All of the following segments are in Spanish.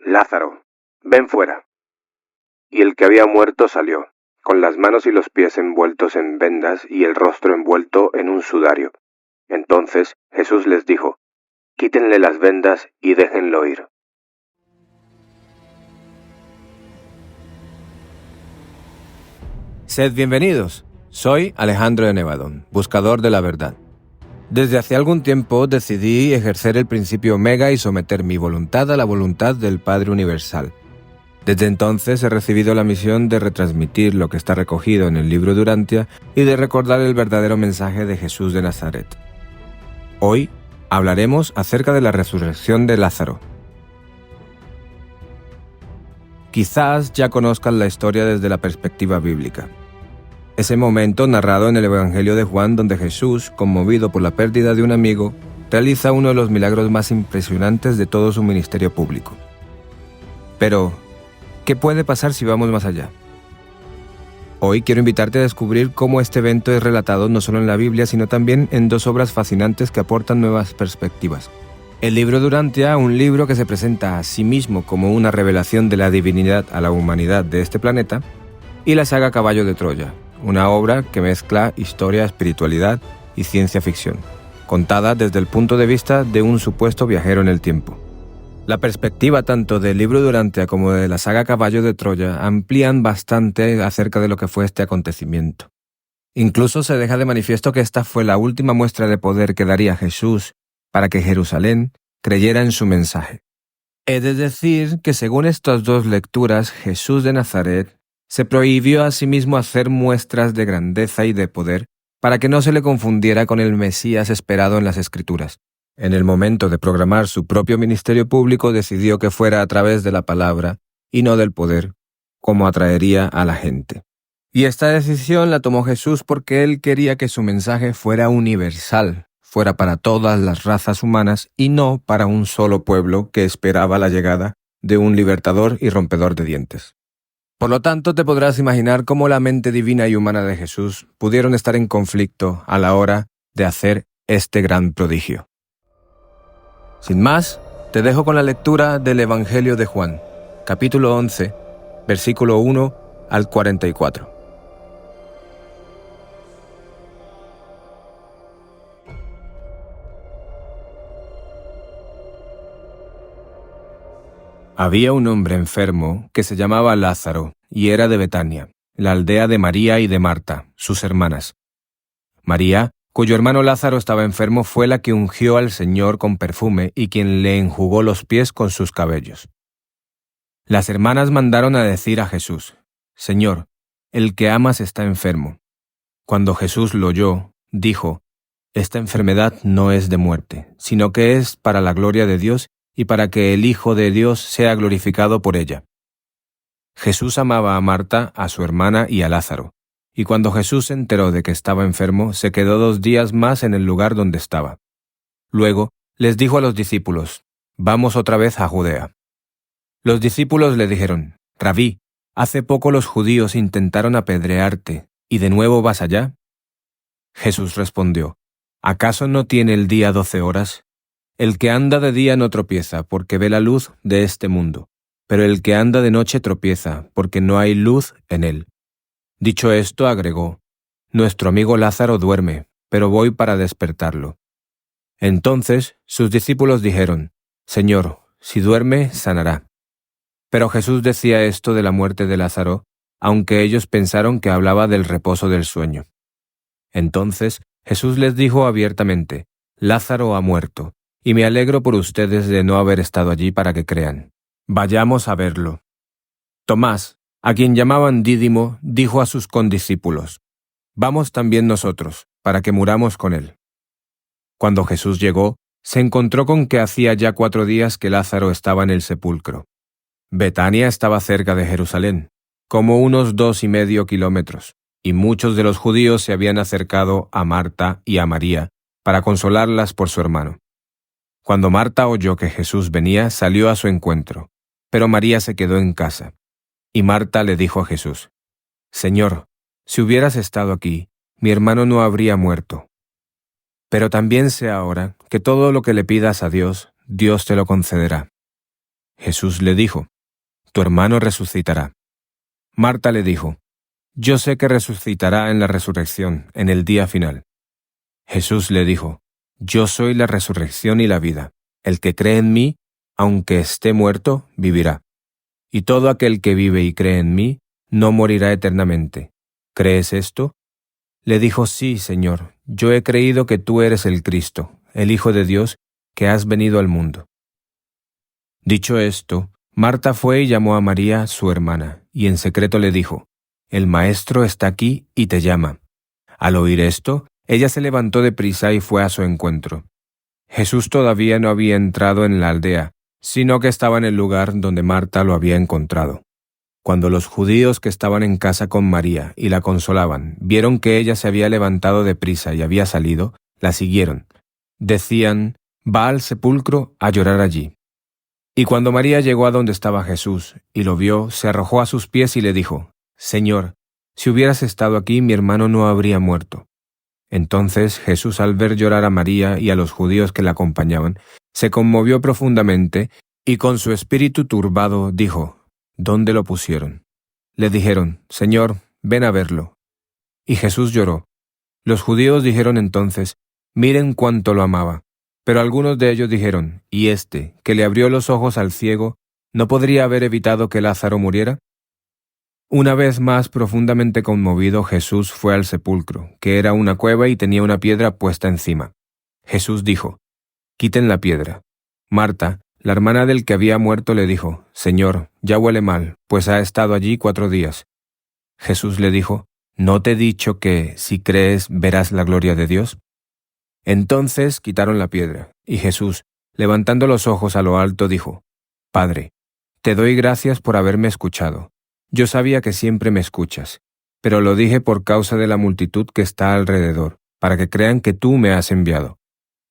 Lázaro, ven fuera. Y el que había muerto salió, con las manos y los pies envueltos en vendas y el rostro envuelto en un sudario. Entonces Jesús les dijo: quítenle las vendas y déjenlo ir. Sed bienvenidos. Soy Alejandro de Nevadón, buscador de la verdad. Desde hace algún tiempo decidí ejercer el principio Omega y someter mi voluntad a la voluntad del Padre Universal. Desde entonces he recibido la misión de retransmitir lo que está recogido en el libro de Urantia y de recordar el verdadero mensaje de Jesús de Nazaret. Hoy hablaremos acerca de la resurrección de Lázaro. Quizás ya conozcan la historia desde la perspectiva bíblica. Ese momento narrado en el Evangelio de Juan donde Jesús, conmovido por la pérdida de un amigo, realiza uno de los milagros más impresionantes de todo su ministerio público. Pero, ¿qué puede pasar si vamos más allá? Hoy quiero invitarte a descubrir cómo este evento es relatado no solo en la Biblia, sino también en dos obras fascinantes que aportan nuevas perspectivas. El libro de Urantia, un libro que se presenta a sí mismo como una revelación de la divinidad a la humanidad de este planeta, y la saga Caballo de Troya, una obra que mezcla historia, espiritualidad y ciencia ficción, contada desde el punto de vista de un supuesto viajero en el tiempo. La perspectiva tanto del libro de Urantia como de la saga Caballo de Troya amplían bastante acerca de lo que fue este acontecimiento. Incluso se deja de manifiesto que esta fue la última muestra de poder que daría Jesús para que Jerusalén creyera en su mensaje. He de decir que según estas dos lecturas, Jesús de Nazaret se prohibió a sí mismo hacer muestras de grandeza y de poder para que no se le confundiera con el Mesías esperado en las Escrituras. En el momento de programar su propio ministerio público decidió que fuera a través de la palabra y no del poder, como atraería a la gente. Y esta decisión la tomó Jesús porque él quería que su mensaje fuera universal, fuera para todas las razas humanas y no para un solo pueblo que esperaba la llegada de un libertador y rompedor de dientes. Por lo tanto, te podrás imaginar cómo la mente divina y humana de Jesús pudieron estar en conflicto a la hora de hacer este gran prodigio. Sin más, te dejo con la lectura del Evangelio de Juan, capítulo 11, versículo 1 al 44. Había un hombre enfermo que se llamaba Lázaro y era de Betania, la aldea de María y de Marta, sus hermanas. María, cuyo hermano Lázaro estaba enfermo, fue la que ungió al Señor con perfume y quien le enjugó los pies con sus cabellos. Las hermanas mandaron a decir a Jesús: Señor, el que amas está enfermo. Cuando Jesús lo oyó, dijo: Esta enfermedad no es de muerte, sino que es para la gloria de Dios y para que el Hijo de Dios sea glorificado por ella. Jesús amaba a Marta, a su hermana y a Lázaro, y cuando Jesús se enteró de que estaba enfermo, se quedó 2 días más en el lugar donde estaba. Luego les dijo a los discípulos: Vamos otra vez a Judea. Los discípulos le dijeron: Rabí, hace poco los judíos intentaron apedrearte, ¿y de nuevo vas allá? Jesús respondió: ¿Acaso no tiene el día 12 horas? El que anda de día no tropieza, porque ve la luz de este mundo, pero el que anda de noche tropieza, porque no hay luz en él. Dicho esto, agregó: Nuestro amigo Lázaro duerme, pero voy para despertarlo. Entonces sus discípulos dijeron: Señor, si duerme, sanará. Pero Jesús decía esto de la muerte de Lázaro, aunque ellos pensaron que hablaba del reposo del sueño. Entonces Jesús les dijo abiertamente: Lázaro ha muerto, y me alegro por ustedes de no haber estado allí para que crean. Vayamos a verlo. Tomás, a quien llamaban Dídimo, dijo a sus condiscípulos: Vamos también nosotros, para que muramos con él. Cuando Jesús llegó, se encontró con que hacía ya 4 días que Lázaro estaba en el sepulcro. Betania estaba cerca de Jerusalén, como unos 2,5 kilómetros, y muchos de los judíos se habían acercado a Marta y a María para consolarlas por su hermano. Cuando Marta oyó que Jesús venía, salió a su encuentro, pero María se quedó en casa. Y Marta le dijo a Jesús: Señor, si hubieras estado aquí, mi hermano no habría muerto. Pero también sé ahora que todo lo que le pidas a Dios, Dios te lo concederá. Jesús le dijo, tu hermano resucitará. Marta le dijo, yo sé que resucitará en la resurrección, en el día final. Jesús le dijo, yo soy la resurrección y la vida. El que cree en mí, aunque esté muerto, vivirá. Y todo aquel que vive y cree en mí, no morirá eternamente. ¿Crees esto? Le dijo, sí, Señor, yo he creído que tú eres el Cristo, el Hijo de Dios, que has venido al mundo. Dicho esto, Marta fue y llamó a María, su hermana, y en secreto le dijo, el Maestro está aquí y te llama. Al oír esto, ella se levantó deprisa y fue a su encuentro. Jesús todavía no había entrado en la aldea, sino que estaba en el lugar donde Marta lo había encontrado. Cuando los judíos que estaban en casa con María y la consolaban vieron que ella se había levantado deprisa y había salido, la siguieron. Decían, va al sepulcro a llorar allí. Y cuando María llegó a donde estaba Jesús y lo vio, se arrojó a sus pies y le dijo, Señor, si hubieras estado aquí, mi hermano no habría muerto. Entonces Jesús, al ver llorar a María y a los judíos que la acompañaban, se conmovió profundamente y con su espíritu turbado dijo, ¿dónde lo pusieron? Le dijeron, Señor, ven a verlo. Y Jesús lloró. Los judíos dijeron entonces, miren cuánto lo amaba. Pero algunos de ellos dijeron, ¿y este, que le abrió los ojos al ciego, no podría haber evitado que Lázaro muriera? Una vez más profundamente conmovido, Jesús fue al sepulcro, que era una cueva y tenía una piedra puesta encima. Jesús dijo, quiten la piedra. Marta, la hermana del que había muerto, le dijo, Señor, ya huele mal, pues ha estado allí 4 días. Jesús le dijo, ¿no te he dicho que, si crees, verás la gloria de Dios? Entonces quitaron la piedra, y Jesús, levantando los ojos a lo alto, dijo, Padre, te doy gracias por haberme escuchado. Yo sabía que siempre me escuchas, pero lo dije por causa de la multitud que está alrededor, para que crean que tú me has enviado.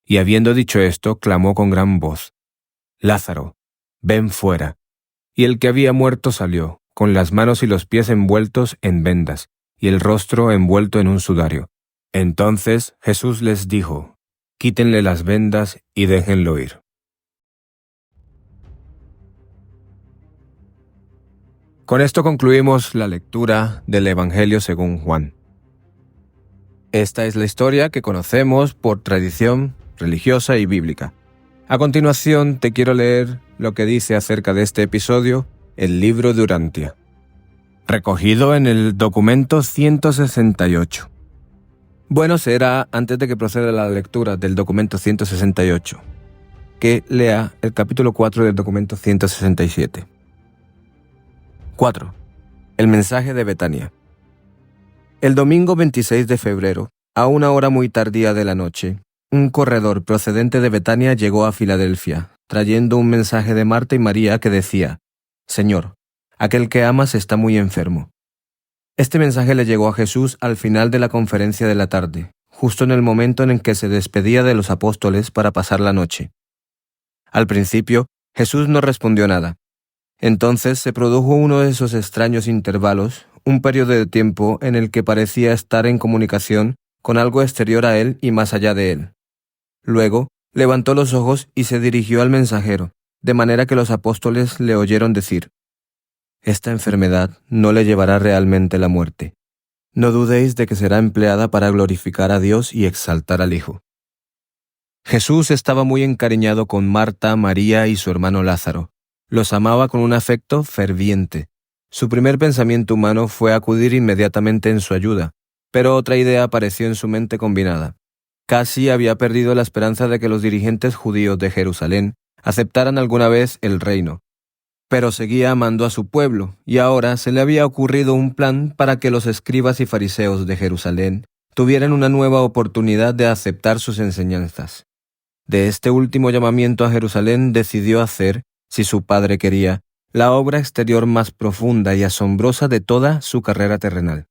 Y habiendo dicho esto, clamó con gran voz, Lázaro, ven fuera. Y el que había muerto salió, con las manos y los pies envueltos en vendas, y el rostro envuelto en un sudario. Entonces Jesús les dijo, quítenle las vendas y déjenlo ir. Con esto concluimos la lectura del Evangelio según Juan. Esta es la historia que conocemos por tradición religiosa y bíblica. A continuación te quiero leer lo que dice acerca de este episodio el libro de Urantia, recogido en el documento 168. Bueno será, antes de que proceda la lectura del documento 168, que lea el capítulo 4 del documento 167. 4. El mensaje de Betania. El domingo 26 de febrero, a una hora muy tardía de la noche, un corredor procedente de Betania llegó a Filadelfia, trayendo un mensaje de Marta y María que decía, Señor, aquel que amas está muy enfermo. Este mensaje le llegó a Jesús al final de la conferencia de la tarde, justo en el momento en el que se despedía de los apóstoles para pasar la noche. Al principio, Jesús no respondió nada. Entonces se produjo uno de esos extraños intervalos, un periodo de tiempo en el que parecía estar en comunicación con algo exterior a él y más allá de él. Luego, levantó los ojos y se dirigió al mensajero, de manera que los apóstoles le oyeron decir, «Esta enfermedad no le llevará realmente la muerte. No dudéis de que será empleada para glorificar a Dios y exaltar al Hijo». Jesús estaba muy encariñado con Marta, María y su hermano Lázaro. Los amaba con un afecto ferviente. Su primer pensamiento humano fue acudir inmediatamente en su ayuda, pero otra idea apareció en su mente combinada. Casi había perdido la esperanza de que los dirigentes judíos de Jerusalén aceptaran alguna vez el reino. Pero seguía amando a su pueblo, y ahora se le había ocurrido un plan para que los escribas y fariseos de Jerusalén tuvieran una nueva oportunidad de aceptar sus enseñanzas. De este último llamamiento a Jerusalén decidió hacer, si su padre quería, la obra exterior más profunda y asombrosa de toda su carrera terrenal.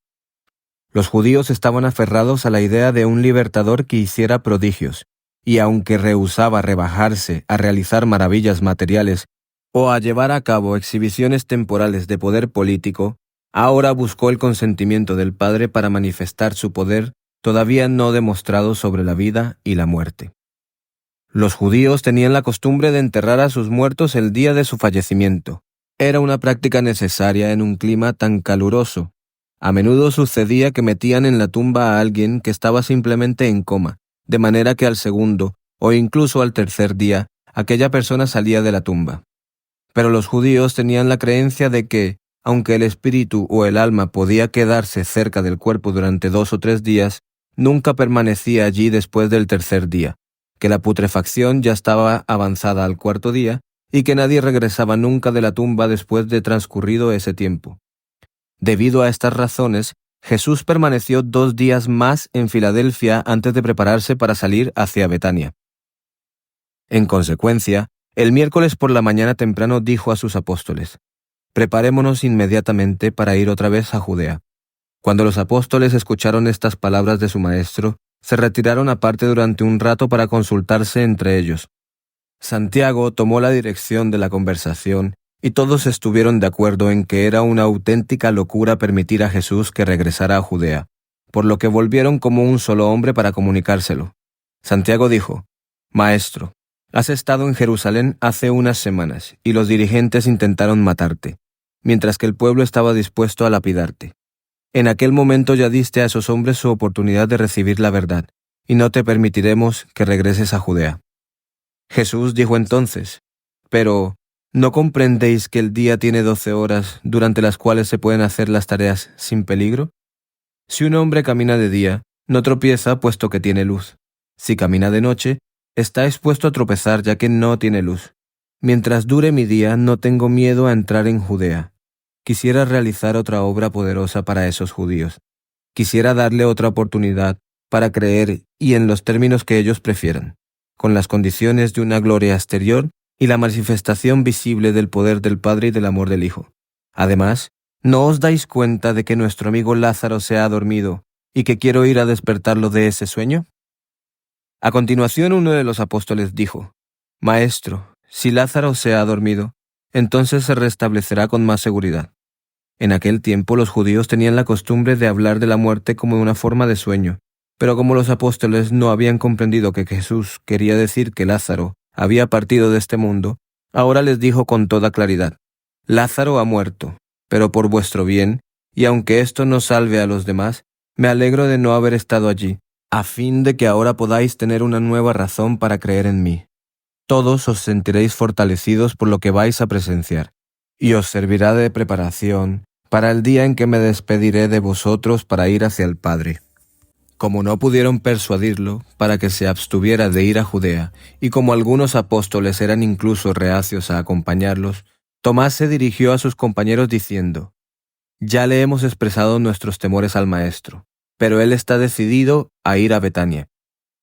Los judíos estaban aferrados a la idea de un libertador que hiciera prodigios, y aunque rehusaba rebajarse a realizar maravillas materiales o a llevar a cabo exhibiciones temporales de poder político, ahora buscó el consentimiento del Padre para manifestar su poder todavía no demostrado sobre la vida y la muerte. Los judíos tenían la costumbre de enterrar a sus muertos el día de su fallecimiento. Era una práctica necesaria en un clima tan caluroso. A menudo sucedía que metían en la tumba a alguien que estaba simplemente en coma, de manera que al segundo, o incluso al tercer día, aquella persona salía de la tumba. Pero los judíos tenían la creencia de que, aunque el espíritu o el alma podía quedarse cerca del cuerpo durante 2 o 3 días, nunca permanecía allí después del tercer día, que la putrefacción ya estaba avanzada al cuarto día y que nadie regresaba nunca de la tumba después de transcurrido ese tiempo. Debido a estas razones, Jesús permaneció 2 días más en Filadelfia antes de prepararse para salir hacia Betania. En consecuencia, el miércoles por la mañana temprano dijo a sus apóstoles: «Preparémonos inmediatamente para ir otra vez a Judea». Cuando los apóstoles escucharon estas palabras de su maestro, se retiraron aparte durante un rato para consultarse entre ellos. Santiago tomó la dirección de la conversación y todos estuvieron de acuerdo en que era una auténtica locura permitir a Jesús que regresara a Judea, por lo que volvieron como un solo hombre para comunicárselo. Santiago dijo: «Maestro, has estado en Jerusalén hace unas semanas y los dirigentes intentaron matarte, mientras que el pueblo estaba dispuesto a lapidarte. En aquel momento ya diste a esos hombres su oportunidad de recibir la verdad, y no te permitiremos que regreses a Judea». Jesús dijo entonces: «Pero, ¿no comprendéis que el día tiene 12 horas durante las cuales se pueden hacer las tareas sin peligro? Si un hombre camina de día, no tropieza puesto que tiene luz. Si camina de noche, está expuesto a tropezar ya que no tiene luz. Mientras dure mi día, no tengo miedo a entrar en Judea. Quisiera realizar otra obra poderosa para esos judíos. Quisiera darle otra oportunidad para creer y en los términos que ellos prefieran, con las condiciones de una gloria exterior y la manifestación visible del poder del Padre y del amor del Hijo. Además, ¿no os dais cuenta de que nuestro amigo Lázaro se ha dormido y que quiero ir a despertarlo de ese sueño?» A continuación, uno de los apóstoles dijo: «Maestro, si Lázaro se ha dormido, entonces se restablecerá con más seguridad». En aquel tiempo los judíos tenían la costumbre de hablar de la muerte como una forma de sueño, pero como los apóstoles no habían comprendido que Jesús quería decir que Lázaro había partido de este mundo, ahora les dijo con toda claridad: «Lázaro ha muerto, pero por vuestro bien, y aunque esto no salve a los demás, me alegro de no haber estado allí, a fin de que ahora podáis tener una nueva razón para creer en mí. Todos os sentiréis fortalecidos por lo que vais a presenciar, y os servirá de preparación para el día en que me despediré de vosotros para ir hacia el Padre». Como no pudieron persuadirlo para que se abstuviera de ir a Judea, y como algunos apóstoles eran incluso reacios a acompañarlos, Tomás se dirigió a sus compañeros diciendo: «Ya le hemos expresado nuestros temores al Maestro, pero él está decidido a ir a Betania.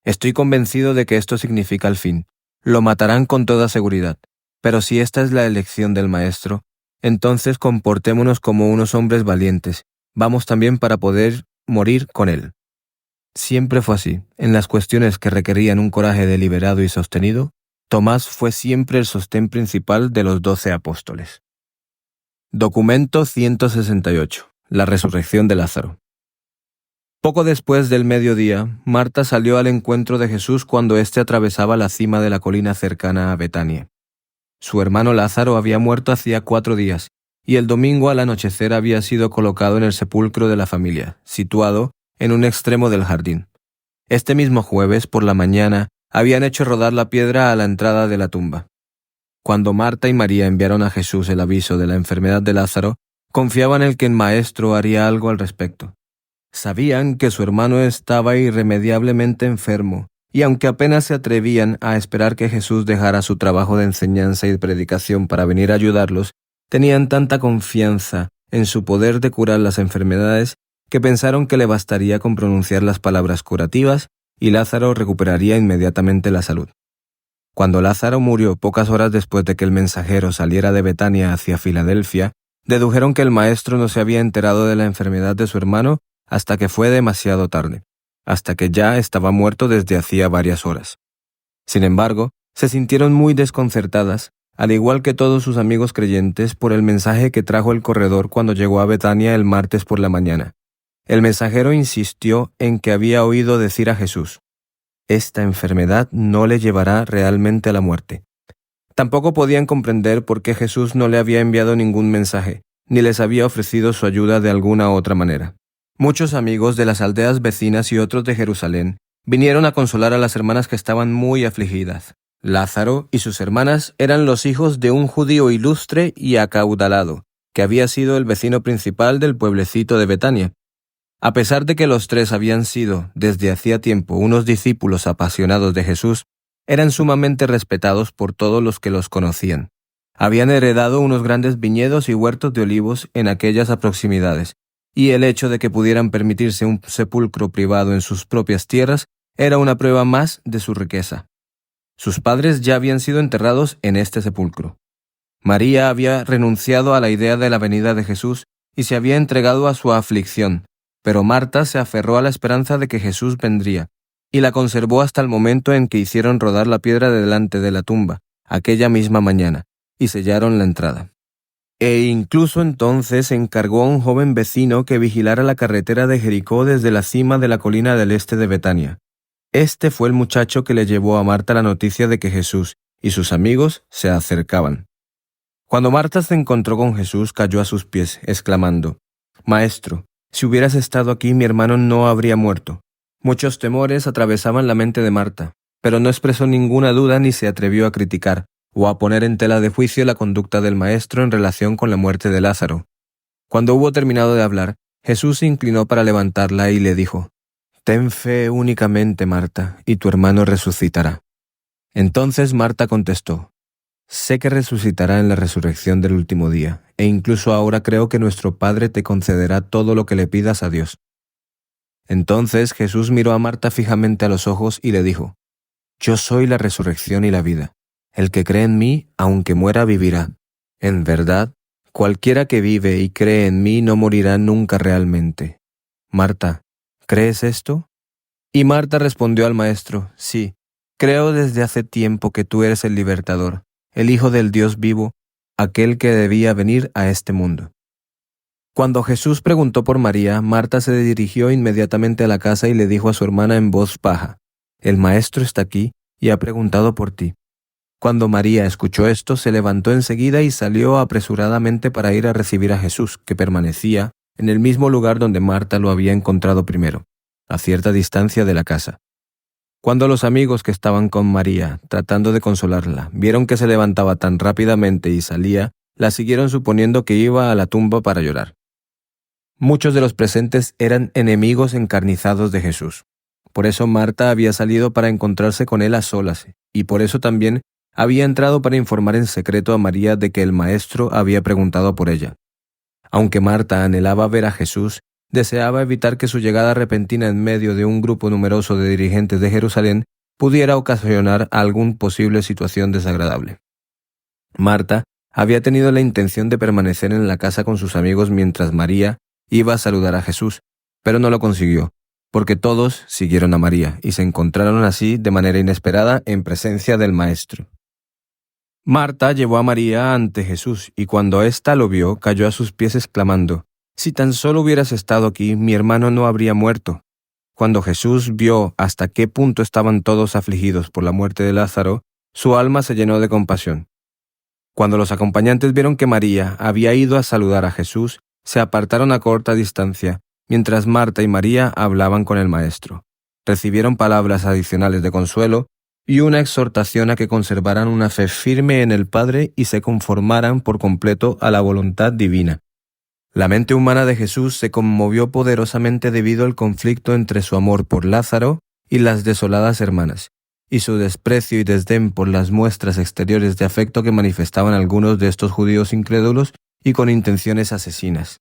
Estoy convencido de que esto significa el fin. Lo matarán con toda seguridad, pero si esta es la elección del Maestro, entonces comportémonos como unos hombres valientes. Vamos también para poder morir con él». Siempre fue así. En las cuestiones que requerían un coraje deliberado y sostenido, Tomás fue siempre el sostén principal de los 12 apóstoles. Documento 168. La resurrección de Lázaro. Poco después del mediodía, Marta salió al encuentro de Jesús cuando éste atravesaba la cima de la colina cercana a Betania. Su hermano Lázaro había muerto hacía 4 días, y el domingo al anochecer había sido colocado en el sepulcro de la familia, situado en un extremo del jardín. Este mismo jueves, por la mañana, habían hecho rodar la piedra a la entrada de la tumba. Cuando Marta y María enviaron a Jesús el aviso de la enfermedad de Lázaro, confiaban en que el Maestro haría algo al respecto. Sabían que su hermano estaba irremediablemente enfermo, y aunque apenas se atrevían a esperar que Jesús dejara su trabajo de enseñanza y de predicación para venir a ayudarlos, tenían tanta confianza en su poder de curar las enfermedades que pensaron que le bastaría con pronunciar las palabras curativas y Lázaro recuperaría inmediatamente la salud. Cuando Lázaro murió pocas horas después de que el mensajero saliera de Betania hacia Filadelfia, dedujeron que el Maestro no se había enterado de la enfermedad de su hermano hasta que fue demasiado tarde, hasta que ya estaba muerto desde hacía varias horas. Sin embargo, se sintieron muy desconcertadas, al igual que todos sus amigos creyentes, por el mensaje que trajo el corredor cuando llegó a Betania el martes por la mañana. El mensajero insistió en que había oído decir a Jesús: Esta enfermedad no le llevará realmente a la muerte. Tampoco podían comprender por qué Jesús no le había enviado ningún mensaje, ni les había ofrecido su ayuda de alguna otra manera. Muchos amigos de las aldeas vecinas y otros de Jerusalén vinieron a consolar a las hermanas que estaban muy afligidas. Lázaro y sus hermanas eran los hijos de un judío ilustre y acaudalado, que había sido el vecino principal del pueblecito de Betania. A pesar de que los tres habían sido, desde hacía tiempo, unos discípulos apasionados de Jesús, eran sumamente respetados por todos los que los conocían. Habían heredado unos grandes viñedos y huertos de olivos en aquellas proximidades, y el hecho de que pudieran permitirse un sepulcro privado en sus propias tierras era una prueba más de su riqueza. Sus padres ya habían sido enterrados en este sepulcro. María había renunciado a la idea de la venida de Jesús y se había entregado a su aflicción, pero Marta se aferró a la esperanza de que Jesús vendría, y la conservó hasta el momento en que hicieron rodar la piedra de delante de la tumba, aquella misma mañana, y sellaron la entrada. E incluso entonces encargó a un joven vecino que vigilara la carretera de Jericó desde la cima de la colina del este de Betania. Este fue el muchacho que le llevó a Marta la noticia de que Jesús y sus amigos se acercaban. Cuando Marta se encontró con Jesús, cayó a sus pies, exclamando: «Maestro, si hubieras estado aquí, mi hermano no habría muerto». Muchos temores atravesaban la mente de Marta, pero no expresó ninguna duda ni se atrevió a criticar o a poner en tela de juicio la conducta del Maestro en relación con la muerte de Lázaro. Cuando hubo terminado de hablar, Jesús se inclinó para levantarla y le dijo: «Ten fe únicamente, Marta, y tu hermano resucitará». Entonces Marta contestó: «Sé que resucitará en la resurrección del último día, e incluso ahora creo que nuestro Padre te concederá todo lo que le pidas a Dios». Entonces Jesús miró a Marta fijamente a los ojos y le dijo: «Yo soy la resurrección y la vida. El que cree en mí, aunque muera, vivirá. En verdad, cualquiera que vive y cree en mí no morirá nunca realmente. Marta, ¿crees esto?». Y Marta respondió al Maestro: «Sí, creo desde hace tiempo que tú eres el libertador, el Hijo del Dios vivo, aquel que debía venir a este mundo». Cuando Jesús preguntó por María, Marta se dirigió inmediatamente a la casa y le dijo a su hermana en voz baja: «El Maestro está aquí y ha preguntado por ti». Cuando María escuchó esto, se levantó enseguida y salió apresuradamente para ir a recibir a Jesús, que permanecía en el mismo lugar donde Marta lo había encontrado primero, a cierta distancia de la casa. Cuando los amigos que estaban con María, tratando de consolarla, vieron que se levantaba tan rápidamente y salía, la siguieron suponiendo que iba a la tumba para llorar. Muchos de los presentes eran enemigos encarnizados de Jesús. Por eso Marta había salido para encontrarse con él a solas, y por eso también había entrado para informar en secreto a María de que el Maestro había preguntado por ella. Aunque Marta anhelaba ver a Jesús, deseaba evitar que su llegada repentina en medio de un grupo numeroso de dirigentes de Jerusalén pudiera ocasionar alguna posible situación desagradable. Marta había tenido la intención de permanecer en la casa con sus amigos mientras María iba a saludar a Jesús, pero no lo consiguió, porque todos siguieron a María y se encontraron así de manera inesperada en presencia del Maestro. Marta llevó a María ante Jesús, y cuando ésta lo vio, cayó a sus pies exclamando: «Si tan solo hubieras estado aquí, mi hermano no habría muerto». Cuando Jesús vio hasta qué punto estaban todos afligidos por la muerte de Lázaro, su alma se llenó de compasión. Cuando los acompañantes vieron que María había ido a saludar a Jesús, se apartaron a corta distancia, mientras Marta y María hablaban con el Maestro. Recibieron palabras adicionales de consuelo y una exhortación a que conservaran una fe firme en el Padre y se conformaran por completo a la voluntad divina. La mente humana de Jesús se conmovió poderosamente debido al conflicto entre su amor por Lázaro y las desoladas hermanas, y su desprecio y desdén por las muestras exteriores de afecto que manifestaban algunos de estos judíos incrédulos y con intenciones asesinas.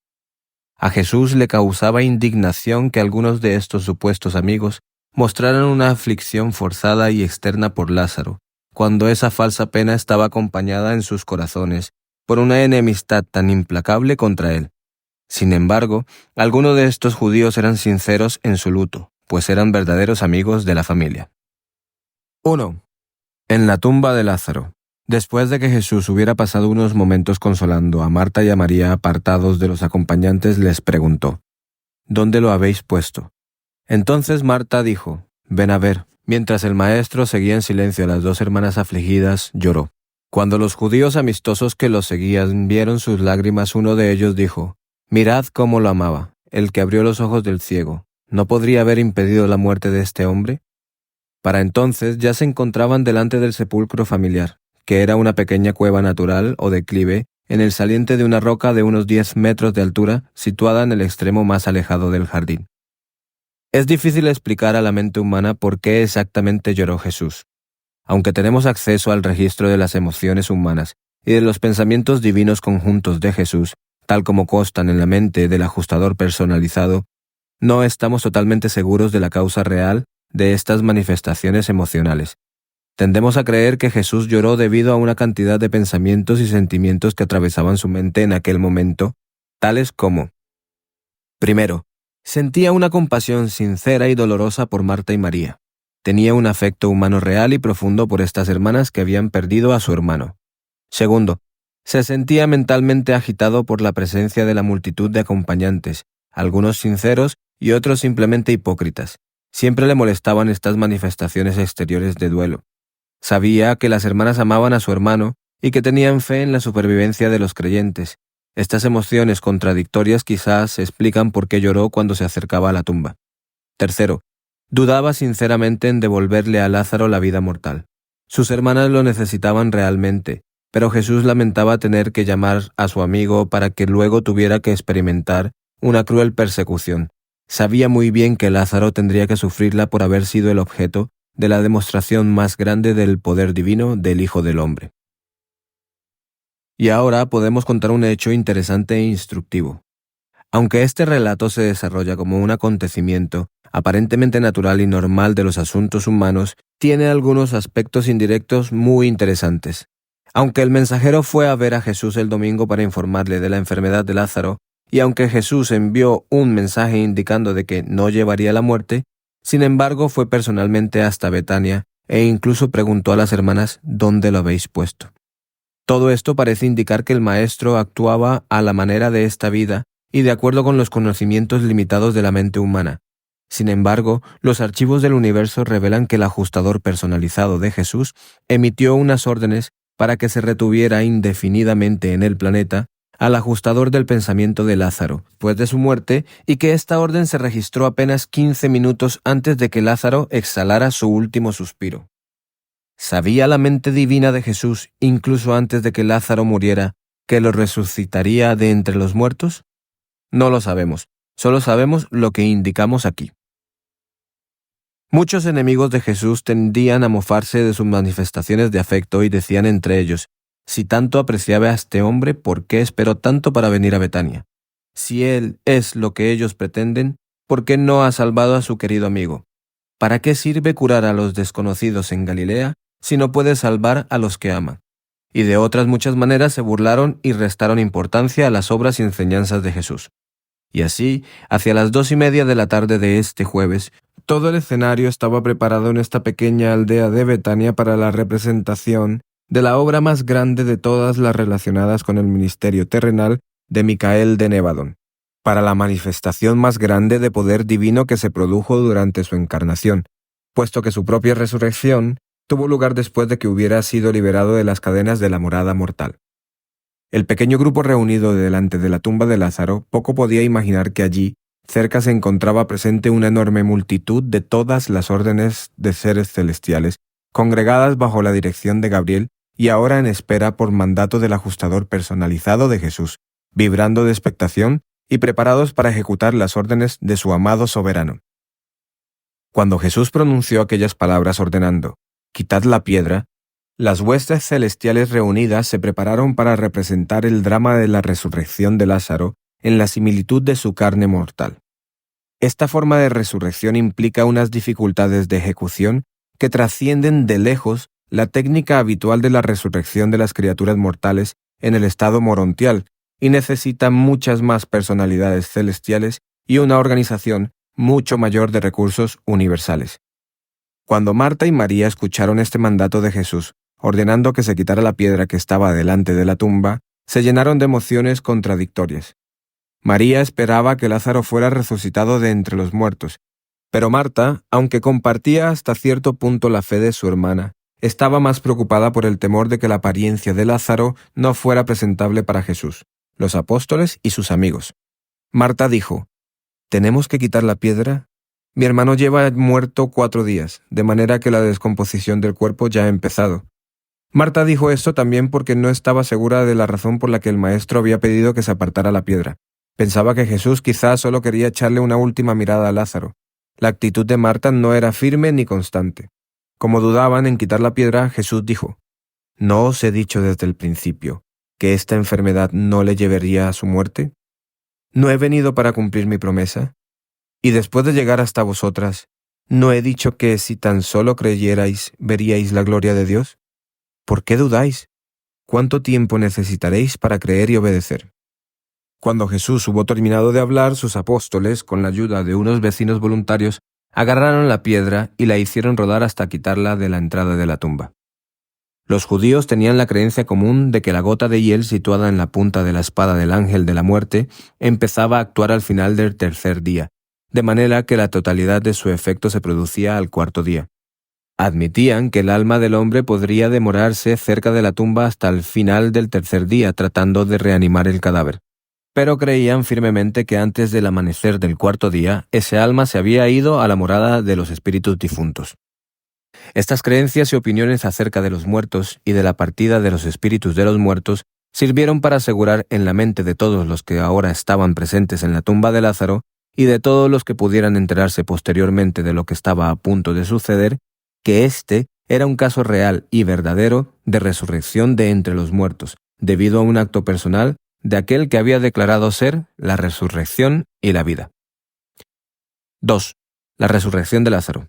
A Jesús le causaba indignación que algunos de estos supuestos amigos mostraran una aflicción forzada y externa por Lázaro, cuando esa falsa pena estaba acompañada en sus corazones por una enemistad tan implacable contra él. Sin embargo, algunos de estos judíos eran sinceros en su luto, pues eran verdaderos amigos de la familia. 1. En la tumba de Lázaro. Después de que Jesús hubiera pasado unos momentos consolando a Marta y a María apartados de los acompañantes, les preguntó: «¿Dónde lo habéis puesto?». Entonces Marta dijo: «Ven a ver». Mientras el maestro seguía en silencio a las dos hermanas afligidas, lloró. Cuando los judíos amistosos que los seguían vieron sus lágrimas, uno de ellos dijo: «Mirad cómo lo amaba, el que abrió los ojos del ciego. ¿No podría haber impedido la muerte de este hombre?». Para entonces ya se encontraban delante del sepulcro familiar, que era una pequeña cueva natural o declive en el saliente de una roca de unos 10 metros de altura, situada en el extremo más alejado del jardín. Es difícil explicar a la mente humana por qué exactamente lloró Jesús. Aunque tenemos acceso al registro de las emociones humanas y de los pensamientos divinos conjuntos de Jesús, tal como constan en la mente del ajustador personalizado, no estamos totalmente seguros de la causa real de estas manifestaciones emocionales. Tendemos a creer que Jesús lloró debido a una cantidad de pensamientos y sentimientos que atravesaban su mente en aquel momento, tales como: primero, sentía una compasión sincera y dolorosa por Marta y María. Tenía un afecto humano real y profundo por estas hermanas que habían perdido a su hermano. Segundo, se sentía mentalmente agitado por la presencia de la multitud de acompañantes, algunos sinceros y otros simplemente hipócritas. Siempre le molestaban estas manifestaciones exteriores de duelo. Sabía que las hermanas amaban a su hermano y que tenían fe en la supervivencia de los creyentes. Estas emociones contradictorias quizás explican por qué lloró cuando se acercaba a la tumba. Tercero, dudaba sinceramente en devolverle a Lázaro la vida mortal. Sus hermanas lo necesitaban realmente, pero Jesús lamentaba tener que llamar a su amigo para que luego tuviera que experimentar una cruel persecución. Sabía muy bien que Lázaro tendría que sufrirla por haber sido el objeto de la demostración más grande del poder divino del Hijo del Hombre. Y ahora podemos contar un hecho interesante e instructivo. Aunque este relato se desarrolla como un acontecimiento aparentemente natural y normal de los asuntos humanos, tiene algunos aspectos indirectos muy interesantes. Aunque el mensajero fue a ver a Jesús el domingo para informarle de la enfermedad de Lázaro, y aunque Jesús envió un mensaje indicando de que no llevaría la muerte, sin embargo fue personalmente hasta Betania e incluso preguntó a las hermanas: «¿Dónde lo habéis puesto?». Todo esto parece indicar que el Maestro actuaba a la manera de esta vida y de acuerdo con los conocimientos limitados de la mente humana. Sin embargo, los archivos del universo revelan que el ajustador personalizado de Jesús emitió unas órdenes para que se retuviera indefinidamente en el planeta al ajustador del pensamiento de Lázaro, después de su muerte, y que esta orden se registró apenas 15 minutos antes de que Lázaro exhalara su último suspiro. ¿Sabía la mente divina de Jesús, incluso antes de que Lázaro muriera, que lo resucitaría de entre los muertos? No lo sabemos, solo sabemos lo que indicamos aquí. Muchos enemigos de Jesús tendían a mofarse de sus manifestaciones de afecto y decían entre ellos: «Si tanto apreciaba a este hombre, ¿por qué esperó tanto para venir a Betania? Si él es lo que ellos pretenden, ¿por qué no ha salvado a su querido amigo? ¿Para qué sirve curar a los desconocidos en Galilea si no puede salvar a los que ama?». Y de otras muchas maneras se burlaron y restaron importancia a las obras y enseñanzas de Jesús. Y así, hacia las 2:30 de la tarde de este jueves, todo el escenario estaba preparado en esta pequeña aldea de Betania para la representación de la obra más grande de todas las relacionadas con el ministerio terrenal de Micael de Nevadón, para la manifestación más grande de poder divino que se produjo durante su encarnación, puesto que su propia resurrección tuvo lugar después de que hubiera sido liberado de las cadenas de la morada mortal. El pequeño grupo reunido delante de la tumba de Lázaro poco podía imaginar que allí, cerca, se encontraba presente una enorme multitud de todas las órdenes de seres celestiales, congregadas bajo la dirección de Gabriel y ahora en espera por mandato del ajustador personalizado de Jesús, vibrando de expectación y preparados para ejecutar las órdenes de su amado soberano. Cuando Jesús pronunció aquellas palabras ordenando: «Quitad la piedra», las huestes celestiales reunidas se prepararon para representar el drama de la resurrección de Lázaro en la similitud de su carne mortal. Esta forma de resurrección implica unas dificultades de ejecución que trascienden de lejos la técnica habitual de la resurrección de las criaturas mortales en el estado morontial y necesita muchas más personalidades celestiales y una organización mucho mayor de recursos universales. Cuando Marta y María escucharon este mandato de Jesús, ordenando que se quitara la piedra que estaba delante de la tumba, se llenaron de emociones contradictorias. María esperaba que Lázaro fuera resucitado de entre los muertos, Pero Marta, aunque compartía hasta cierto punto la fe de su hermana, estaba más preocupada por el temor de que la apariencia de Lázaro no fuera presentable para Jesús, los apóstoles y sus amigos. Marta dijo: «¿Tenemos que quitar la piedra? Mi hermano lleva muerto 4 días, de manera que la descomposición del cuerpo ya ha empezado». Marta dijo esto también porque no estaba segura de la razón por la que el maestro había pedido que se apartara la piedra. Pensaba que Jesús quizás solo quería echarle una última mirada a Lázaro. La actitud de Marta no era firme ni constante. Como dudaban en quitar la piedra, Jesús dijo: «¿No os he dicho desde el principio que esta enfermedad no le llevaría a su muerte? ¿No he venido para cumplir mi promesa? Y después de llegar hasta vosotras, ¿no he dicho que si tan solo creyerais, veríais la gloria de Dios? ¿Por qué dudáis? ¿Cuánto tiempo necesitaréis para creer y obedecer?». Cuando Jesús hubo terminado de hablar, sus apóstoles, con la ayuda de unos vecinos voluntarios, agarraron la piedra y la hicieron rodar hasta quitarla de la entrada de la tumba. Los judíos tenían la creencia común de que la gota de hiel situada en la punta de la espada del ángel de la muerte empezaba a actuar al final del 3er día, de manera que la totalidad de su efecto se producía al 4.º día. Admitían que el alma del hombre podría demorarse cerca de la tumba hasta el final del 3er día tratando de reanimar el cadáver, pero creían firmemente que antes del amanecer del 4.º día, ese alma se había ido a la morada de los espíritus difuntos. Estas creencias y opiniones acerca de los muertos y de la partida de los espíritus de los muertos sirvieron para asegurar en la mente de todos los que ahora estaban presentes en la tumba de Lázaro y de todos los que pudieran enterarse posteriormente de lo que estaba a punto de suceder, que este era un caso real y verdadero de resurrección de entre los muertos, debido a un acto personal de aquel que había declarado ser la resurrección y la vida. 2. La resurrección de Lázaro.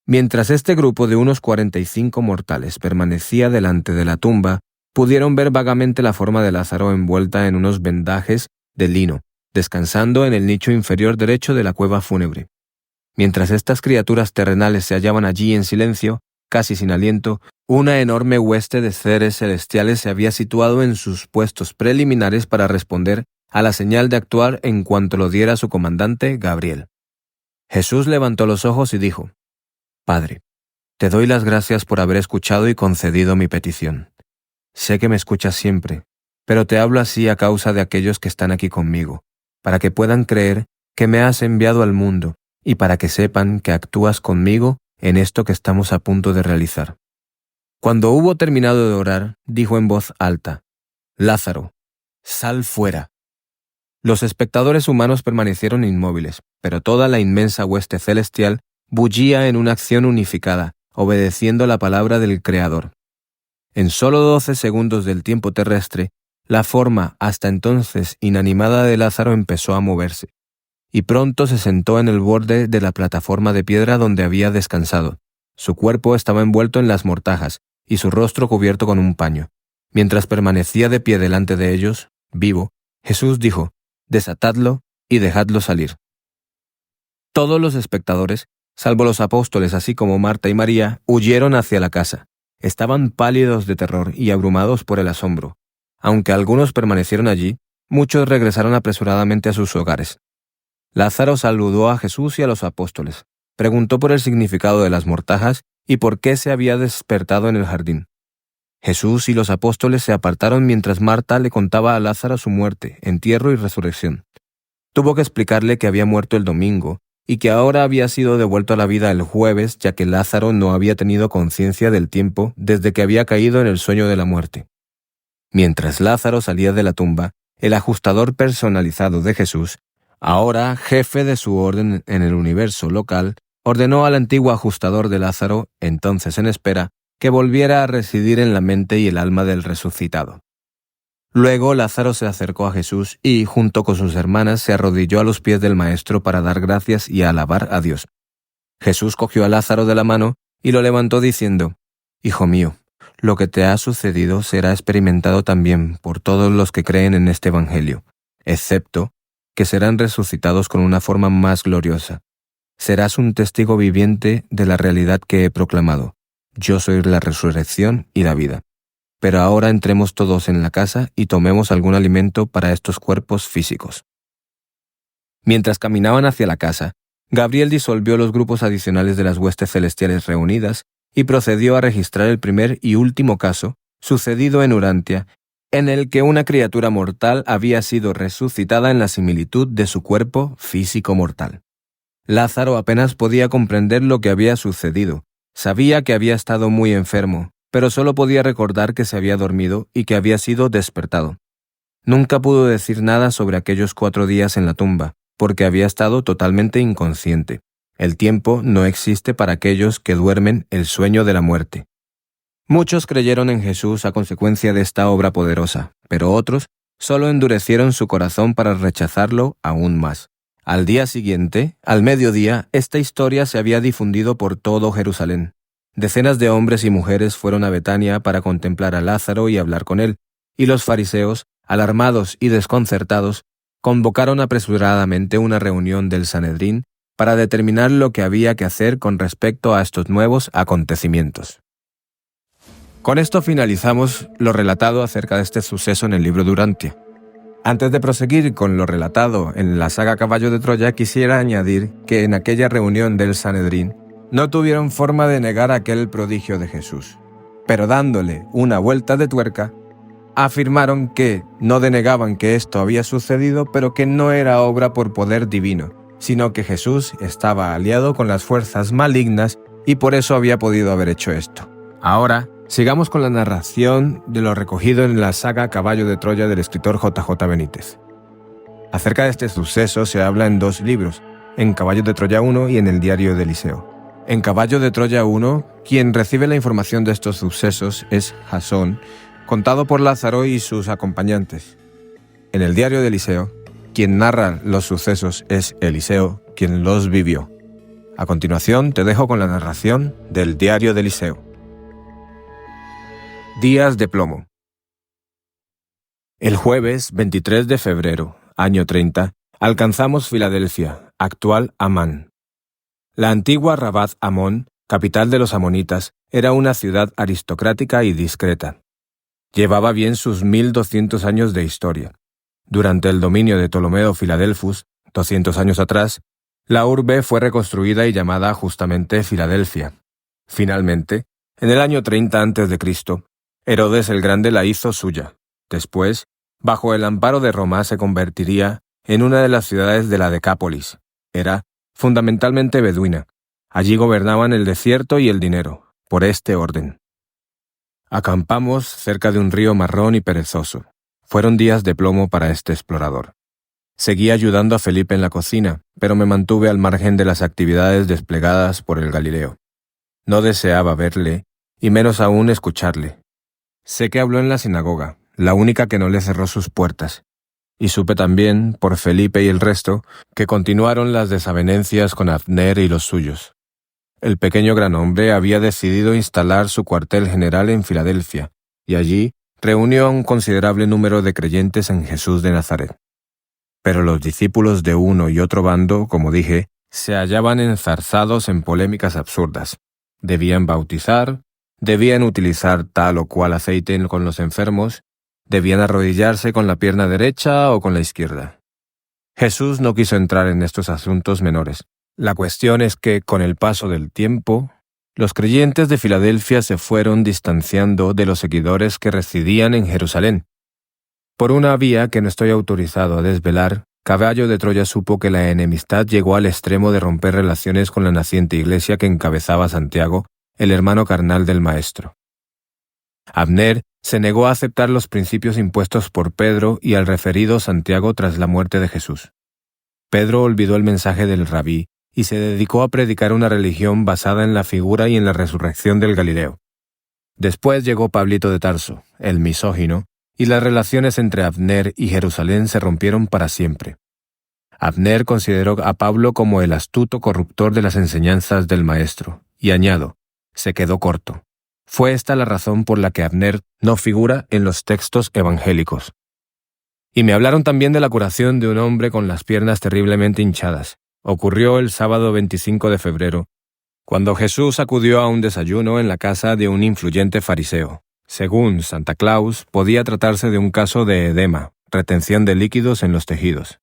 Mientras este grupo de unos 45 mortales permanecía delante de la tumba, pudieron ver vagamente la forma de Lázaro envuelta en unos vendajes de lino, descansando en el nicho inferior derecho de la cueva fúnebre. Mientras estas criaturas terrenales se hallaban allí en silencio, casi sin aliento, una enorme hueste de seres celestiales se había situado en sus puestos preliminares para responder a la señal de actuar en cuanto lo diera su comandante, Gabriel. Jesús levantó los ojos y dijo: «Padre, te doy las gracias por haber escuchado y concedido mi petición. Sé que me escuchas siempre, pero te hablo así a causa de aquellos que están aquí conmigo, para que puedan creer que me has enviado al mundo y para que sepan que actúas conmigo en esto que estamos a punto de realizar». Cuando hubo terminado de orar, dijo en voz alta: «Lázaro, sal fuera». Los espectadores humanos permanecieron inmóviles, pero toda la inmensa hueste celestial bullía en una acción unificada, obedeciendo la palabra del Creador. En solo 12 segundos del tiempo terrestre, la forma hasta entonces inanimada de Lázaro empezó a moverse, y pronto se sentó en el borde de la plataforma de piedra donde había descansado. Su cuerpo estaba envuelto en las mortajas, y su rostro cubierto con un paño. Mientras permanecía de pie delante de ellos, vivo, Jesús dijo: «Desatadlo y dejadlo salir». Todos los espectadores, salvo los apóstoles así como Marta y María, huyeron hacia la casa. Estaban pálidos de terror y abrumados por el asombro. Aunque algunos permanecieron allí, muchos regresaron apresuradamente a sus hogares. Lázaro saludó a Jesús y a los apóstoles. Preguntó por el significado de las mortajas y por qué se había despertado en el jardín. Jesús y los apóstoles se apartaron mientras Marta le contaba a Lázaro su muerte, entierro y resurrección. Tuvo que explicarle que había muerto el domingo y que ahora había sido devuelto a la vida el jueves, ya que Lázaro no había tenido conciencia del tiempo desde que había caído en el sueño de la muerte. Mientras Lázaro salía de la tumba, el ajustador personalizado de Jesús, ahora jefe de su orden en el universo local, ordenó al antiguo ajustador de Lázaro, entonces en espera, que volviera a residir en la mente y el alma del resucitado. Luego Lázaro se acercó a Jesús y, junto con sus hermanas, se arrodilló a los pies del Maestro para dar gracias y alabar a Dios. Jesús cogió a Lázaro de la mano y lo levantó diciendo: «Hijo mío, lo que te ha sucedido será experimentado también por todos los que creen en este Evangelio, excepto que serán resucitados con una forma más gloriosa. Serás un testigo viviente de la realidad que he proclamado. Yo soy la resurrección y la vida. Pero ahora entremos todos en la casa y tomemos algún alimento para estos cuerpos físicos». Mientras caminaban hacia la casa, Gabriel disolvió los grupos adicionales de las huestes celestiales reunidas y procedió a registrar el primer y último caso, sucedido en Urantia, en el que una criatura mortal había sido resucitada en la similitud de su cuerpo físico mortal. Lázaro apenas podía comprender lo que había sucedido. Sabía que había estado muy enfermo, pero solo podía recordar que se había dormido y que había sido despertado. Nunca pudo decir nada sobre aquellos 4 días en la tumba, porque había estado totalmente inconsciente. El tiempo no existe para aquellos que duermen el sueño de la muerte. Muchos creyeron en Jesús a consecuencia de esta obra poderosa, pero otros solo endurecieron su corazón para rechazarlo aún más. Al día siguiente, al mediodía, esta historia se había difundido por todo Jerusalén. Decenas de hombres y mujeres fueron a Betania para contemplar a Lázaro y hablar con él, y los fariseos, alarmados y desconcertados, convocaron apresuradamente una reunión del Sanedrín para determinar lo que había que hacer con respecto a estos nuevos acontecimientos. Con esto finalizamos lo relatado acerca de este suceso en el libro de Urantia. Antes de proseguir con lo relatado en la saga Caballo de Troya, quisiera añadir que en aquella reunión del Sanedrín no tuvieron forma de negar aquel prodigio de Jesús, pero dándole una vuelta de tuerca, afirmaron que no denegaban que esto había sucedido, pero que no era obra por poder divino, sino que Jesús estaba aliado con las fuerzas malignas y por eso había podido haber hecho esto. Ahora, sigamos con la narración de lo recogido en la saga Caballo de Troya del escritor J.J. Benítez. Acerca de este suceso se habla en 2 libros, en Caballo de Troya 1 y en el Diario de Eliseo. En Caballo de Troya 1, quien recibe la información de estos sucesos es Jasón, contado por Lázaro y sus acompañantes. En el Diario de Eliseo, quien narra los sucesos es Eliseo, quien los vivió. A continuación, te dejo con la narración del Diario de Eliseo. Días de plomo. El jueves 23 de febrero, año 30, alcanzamos Filadelfia, actual Amán. La antigua Rabat Amón, capital de los amonitas, era una ciudad aristocrática y discreta. Llevaba bien sus 1200 años de historia. Durante el dominio de Ptolomeo Filadelfus, 200 años atrás, la urbe fue reconstruida y llamada justamente Filadelfia. Finalmente, en el año 30 a.C., Herodes el Grande la hizo suya. Después, bajo el amparo de Roma, se convertiría en una de las ciudades de la Decápolis. Era fundamentalmente beduina. Allí gobernaban el desierto y el dinero, por este orden. Acampamos cerca de un río marrón y perezoso. Fueron días de plomo para este explorador. Seguí ayudando a Felipe en la cocina, pero me mantuve al margen de las actividades desplegadas por el Galileo. No deseaba verle, y menos aún escucharle. Sé que habló en la sinagoga, la única que no le cerró sus puertas, y supe también, por Felipe y el resto, que continuaron las desavenencias con Abner y los suyos. El pequeño gran hombre había decidido instalar su cuartel general en Filadelfia, y allí reunió a un considerable número de creyentes en Jesús de Nazaret. Pero los discípulos de uno y otro bando, como dije, se hallaban enzarzados en polémicas absurdas. Debían bautizar, debían utilizar tal o cual aceite con los enfermos, debían arrodillarse con la pierna derecha o con la izquierda. Jesús no quiso entrar en estos asuntos menores. La cuestión es que, con el paso del tiempo, los creyentes de Filadelfia se fueron distanciando de los seguidores que residían en Jerusalén. Por una vía que no estoy autorizado a desvelar, Caballo de Troya supo que la enemistad llegó al extremo de romper relaciones con la naciente iglesia que encabezaba Santiago, el hermano carnal del Maestro. Abner se negó a aceptar los principios impuestos por Pedro y al referido Santiago tras la muerte de Jesús. Pedro olvidó el mensaje del rabí y se dedicó a predicar una religión basada en la figura y en la resurrección del Galileo. Después llegó Pablito de Tarso, el misógino, y las relaciones entre Abner y Jerusalén se rompieron para siempre. Abner consideró a Pablo como el astuto corruptor de las enseñanzas del Maestro, y añado, se quedó corto. Fue esta la razón por la que Abner no figura en los textos evangélicos. Y me hablaron también de la curación de un hombre con las piernas terriblemente hinchadas. Ocurrió el sábado 25 de febrero, cuando Jesús acudió a un desayuno en la casa de un influyente fariseo. Según Santa Claus, podía tratarse de un caso de edema, retención de líquidos en los tejidos.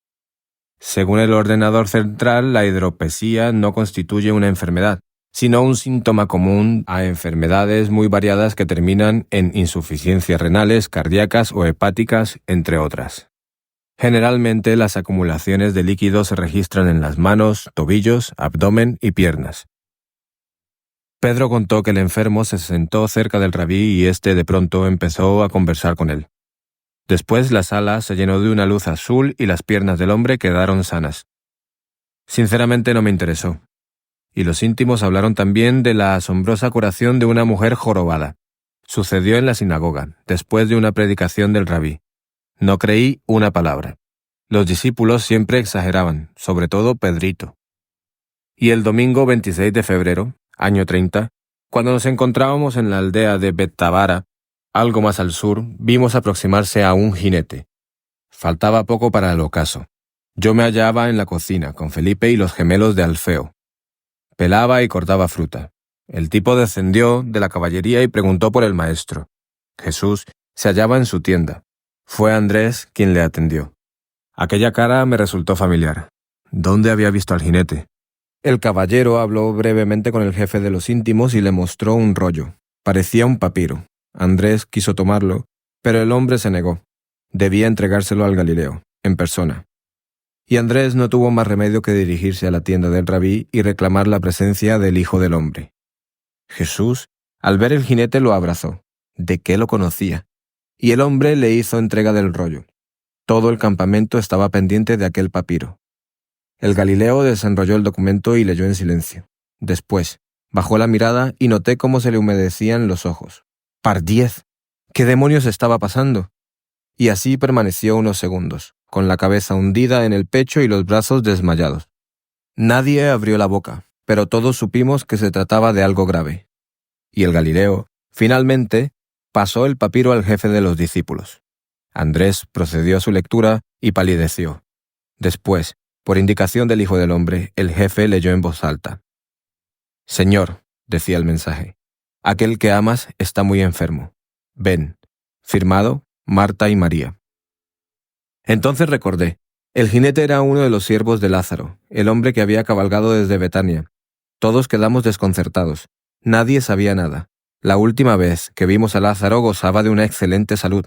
Según el ordenador central, la hidropesía no constituye una enfermedad, sino un síntoma común a enfermedades muy variadas que terminan en insuficiencias renales, cardíacas o hepáticas, entre otras. Generalmente las acumulaciones de líquido se registran en las manos, tobillos, abdomen y piernas. Pedro contó que el enfermo se sentó cerca del rabí y éste de pronto empezó a conversar con él. Después la sala se llenó de una luz azul y las piernas del hombre quedaron sanas. Sinceramente no me interesó. Y los íntimos hablaron también de la asombrosa curación de una mujer jorobada. Sucedió en la sinagoga, después de una predicación del rabí. No creí una palabra. Los discípulos siempre exageraban, sobre todo Pedrito. Y el domingo 26 de febrero, año 30, cuando nos encontrábamos en la aldea de Betábara, algo más al sur, vimos aproximarse a un jinete. Faltaba poco para el ocaso. Yo me hallaba en la cocina con Felipe y los gemelos de Alfeo. Pelaba y cortaba fruta. El tipo descendió de la caballería y preguntó por el maestro. Jesús se hallaba en su tienda. Fue Andrés quien le atendió. Aquella cara me resultó familiar. ¿Dónde había visto al jinete? El caballero habló brevemente con el jefe de los íntimos y le mostró un rollo. Parecía un papiro. Andrés quiso tomarlo, pero el hombre se negó. Debía entregárselo al Galileo, en persona. Y Andrés no tuvo más remedio que dirigirse a la tienda del rabí y reclamar la presencia del Hijo del Hombre. Jesús, al ver el jinete, lo abrazó. ¿De qué lo conocía? Y el hombre le hizo entrega del rollo. Todo el campamento estaba pendiente de aquel papiro. El Galileo desenrolló el documento y leyó en silencio. Después, bajó la mirada y noté cómo se le humedecían los ojos. ¡Pardiez! ¿Qué demonios estaba pasando? Y así permaneció unos segundos, con la cabeza hundida en el pecho y los brazos desmayados. Nadie abrió la boca, pero todos supimos que se trataba de algo grave. Y el Galileo, finalmente, pasó el papiro al jefe de los discípulos. Andrés procedió a su lectura y palideció. Después, por indicación del Hijo del Hombre, el jefe leyó en voz alta. «Señor», decía el mensaje, «aquel que amas está muy enfermo. Ven». Firmado, Marta y María. Entonces recordé. El jinete era uno de los siervos de Lázaro, el hombre que había cabalgado desde Betania. Todos quedamos desconcertados. Nadie sabía nada. La última vez que vimos a Lázaro gozaba de una excelente salud.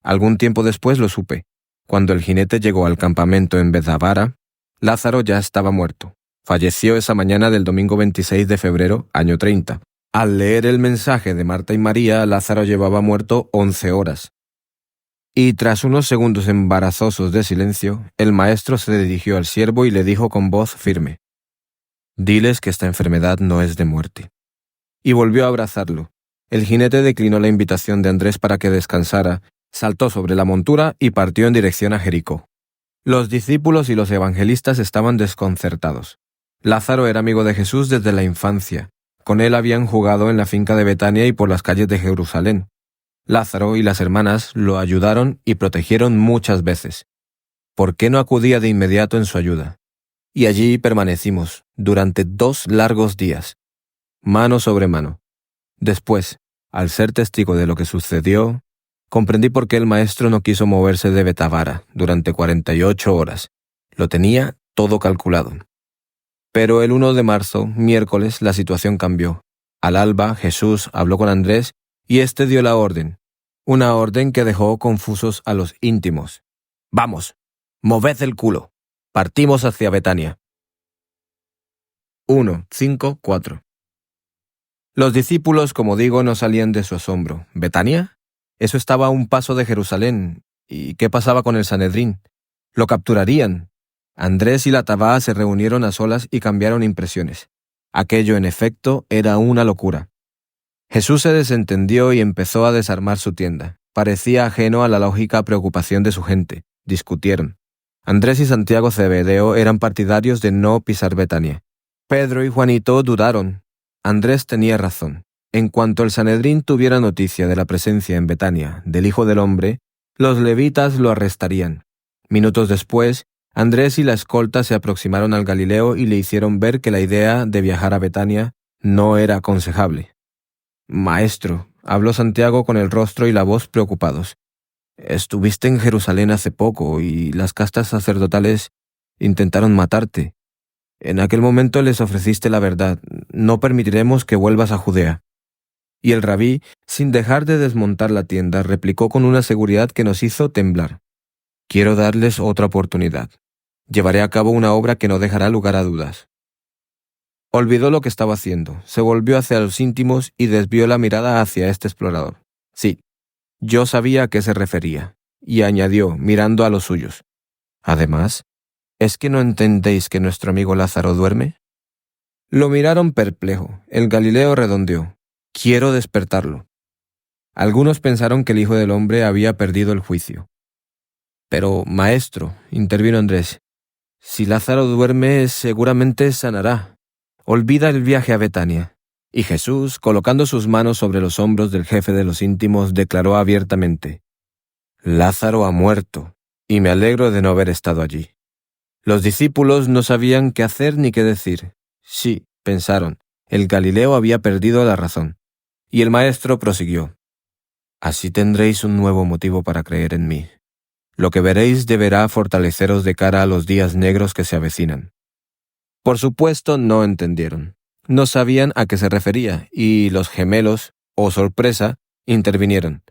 Algún tiempo después lo supe. Cuando el jinete llegó al campamento en Betábara, Lázaro ya estaba muerto. Falleció esa mañana del domingo 26 de febrero, año 30. Al leer el mensaje de Marta y María, Lázaro llevaba muerto 11 horas. Y tras unos segundos embarazosos de silencio, el maestro se dirigió al siervo y le dijo con voz firme: «Diles que esta enfermedad no es de muerte». Y volvió a abrazarlo. El jinete declinó la invitación de Andrés para que descansara, saltó sobre la montura y partió en dirección a Jericó. Los discípulos y los evangelistas estaban desconcertados. Lázaro era amigo de Jesús desde la infancia. Con él habían jugado en la finca de Betania y por las calles de Jerusalén. Lázaro y las hermanas lo ayudaron y protegieron muchas veces. ¿Por qué no acudía de inmediato en su ayuda? Y allí permanecimos, durante 2 largos días, mano sobre mano. Después, al ser testigo de lo que sucedió, comprendí por qué el maestro no quiso moverse de Betábara durante 48 horas. Lo tenía todo calculado. Pero el 1 de marzo, miércoles, la situación cambió. Al alba, Jesús habló con Andrés y éste dio la orden. Una orden que dejó confusos a los íntimos. «Vamos, moved el culo. Partimos hacia Betania». 1, 5, 4. Los discípulos, como digo, no salían de su asombro. ¿Betania? Eso estaba a un paso de Jerusalén. ¿Y qué pasaba con el Sanedrín? Lo capturarían. Andrés y la Tabá se reunieron a solas y cambiaron impresiones. Aquello, en efecto, era una locura. Jesús se desentendió y empezó a desarmar su tienda. Parecía ajeno a la lógica preocupación de su gente. Discutieron. Andrés y Santiago Zebedeo eran partidarios de no pisar Betania. Pedro y Juanito dudaron. Andrés tenía razón. En cuanto el Sanedrín tuviera noticia de la presencia en Betania del Hijo del Hombre, los levitas lo arrestarían. Minutos después, Andrés y la escolta se aproximaron al Galileo y le hicieron ver que la idea de viajar a Betania no era aconsejable. «Maestro», habló Santiago con el rostro y la voz preocupados, «estuviste en Jerusalén hace poco y las castas sacerdotales Intentaron matarte. En aquel momento les ofreciste la verdad. No permitiremos que vuelvas a Judea. Y el rabí, sin dejar de desmontar la tienda, replicó con una seguridad que nos hizo temblar. Quiero darles otra oportunidad. Llevaré a cabo una obra que no dejará lugar a dudas. Olvidó lo que estaba haciendo, se volvió hacia los íntimos y desvió la mirada hacia este explorador. Sí, yo sabía a qué se refería, y añadió, mirando a los suyos. Además, ¿es que no entendéis que nuestro amigo Lázaro duerme? Lo miraron perplejo. El Galileo redondeó. Quiero despertarlo. Algunos pensaron que el Hijo del Hombre había perdido el juicio. Pero, maestro, intervino Andrés, si Lázaro duerme, seguramente sanará. Olvida el viaje a Betania. Y Jesús, colocando sus manos sobre los hombros del jefe de los íntimos, declaró abiertamente, Lázaro ha muerto, y me alegro de no haber estado allí. Los discípulos no sabían qué hacer ni qué decir. Sí, pensaron, el Galileo había perdido la razón. Y el maestro prosiguió, así tendréis un nuevo motivo para creer en mí. Lo que veréis deberá fortaleceros de cara a los días negros que se avecinan. Por supuesto, no entendieron. No sabían a qué se refería, y los gemelos, oh sorpresa, intervinieron.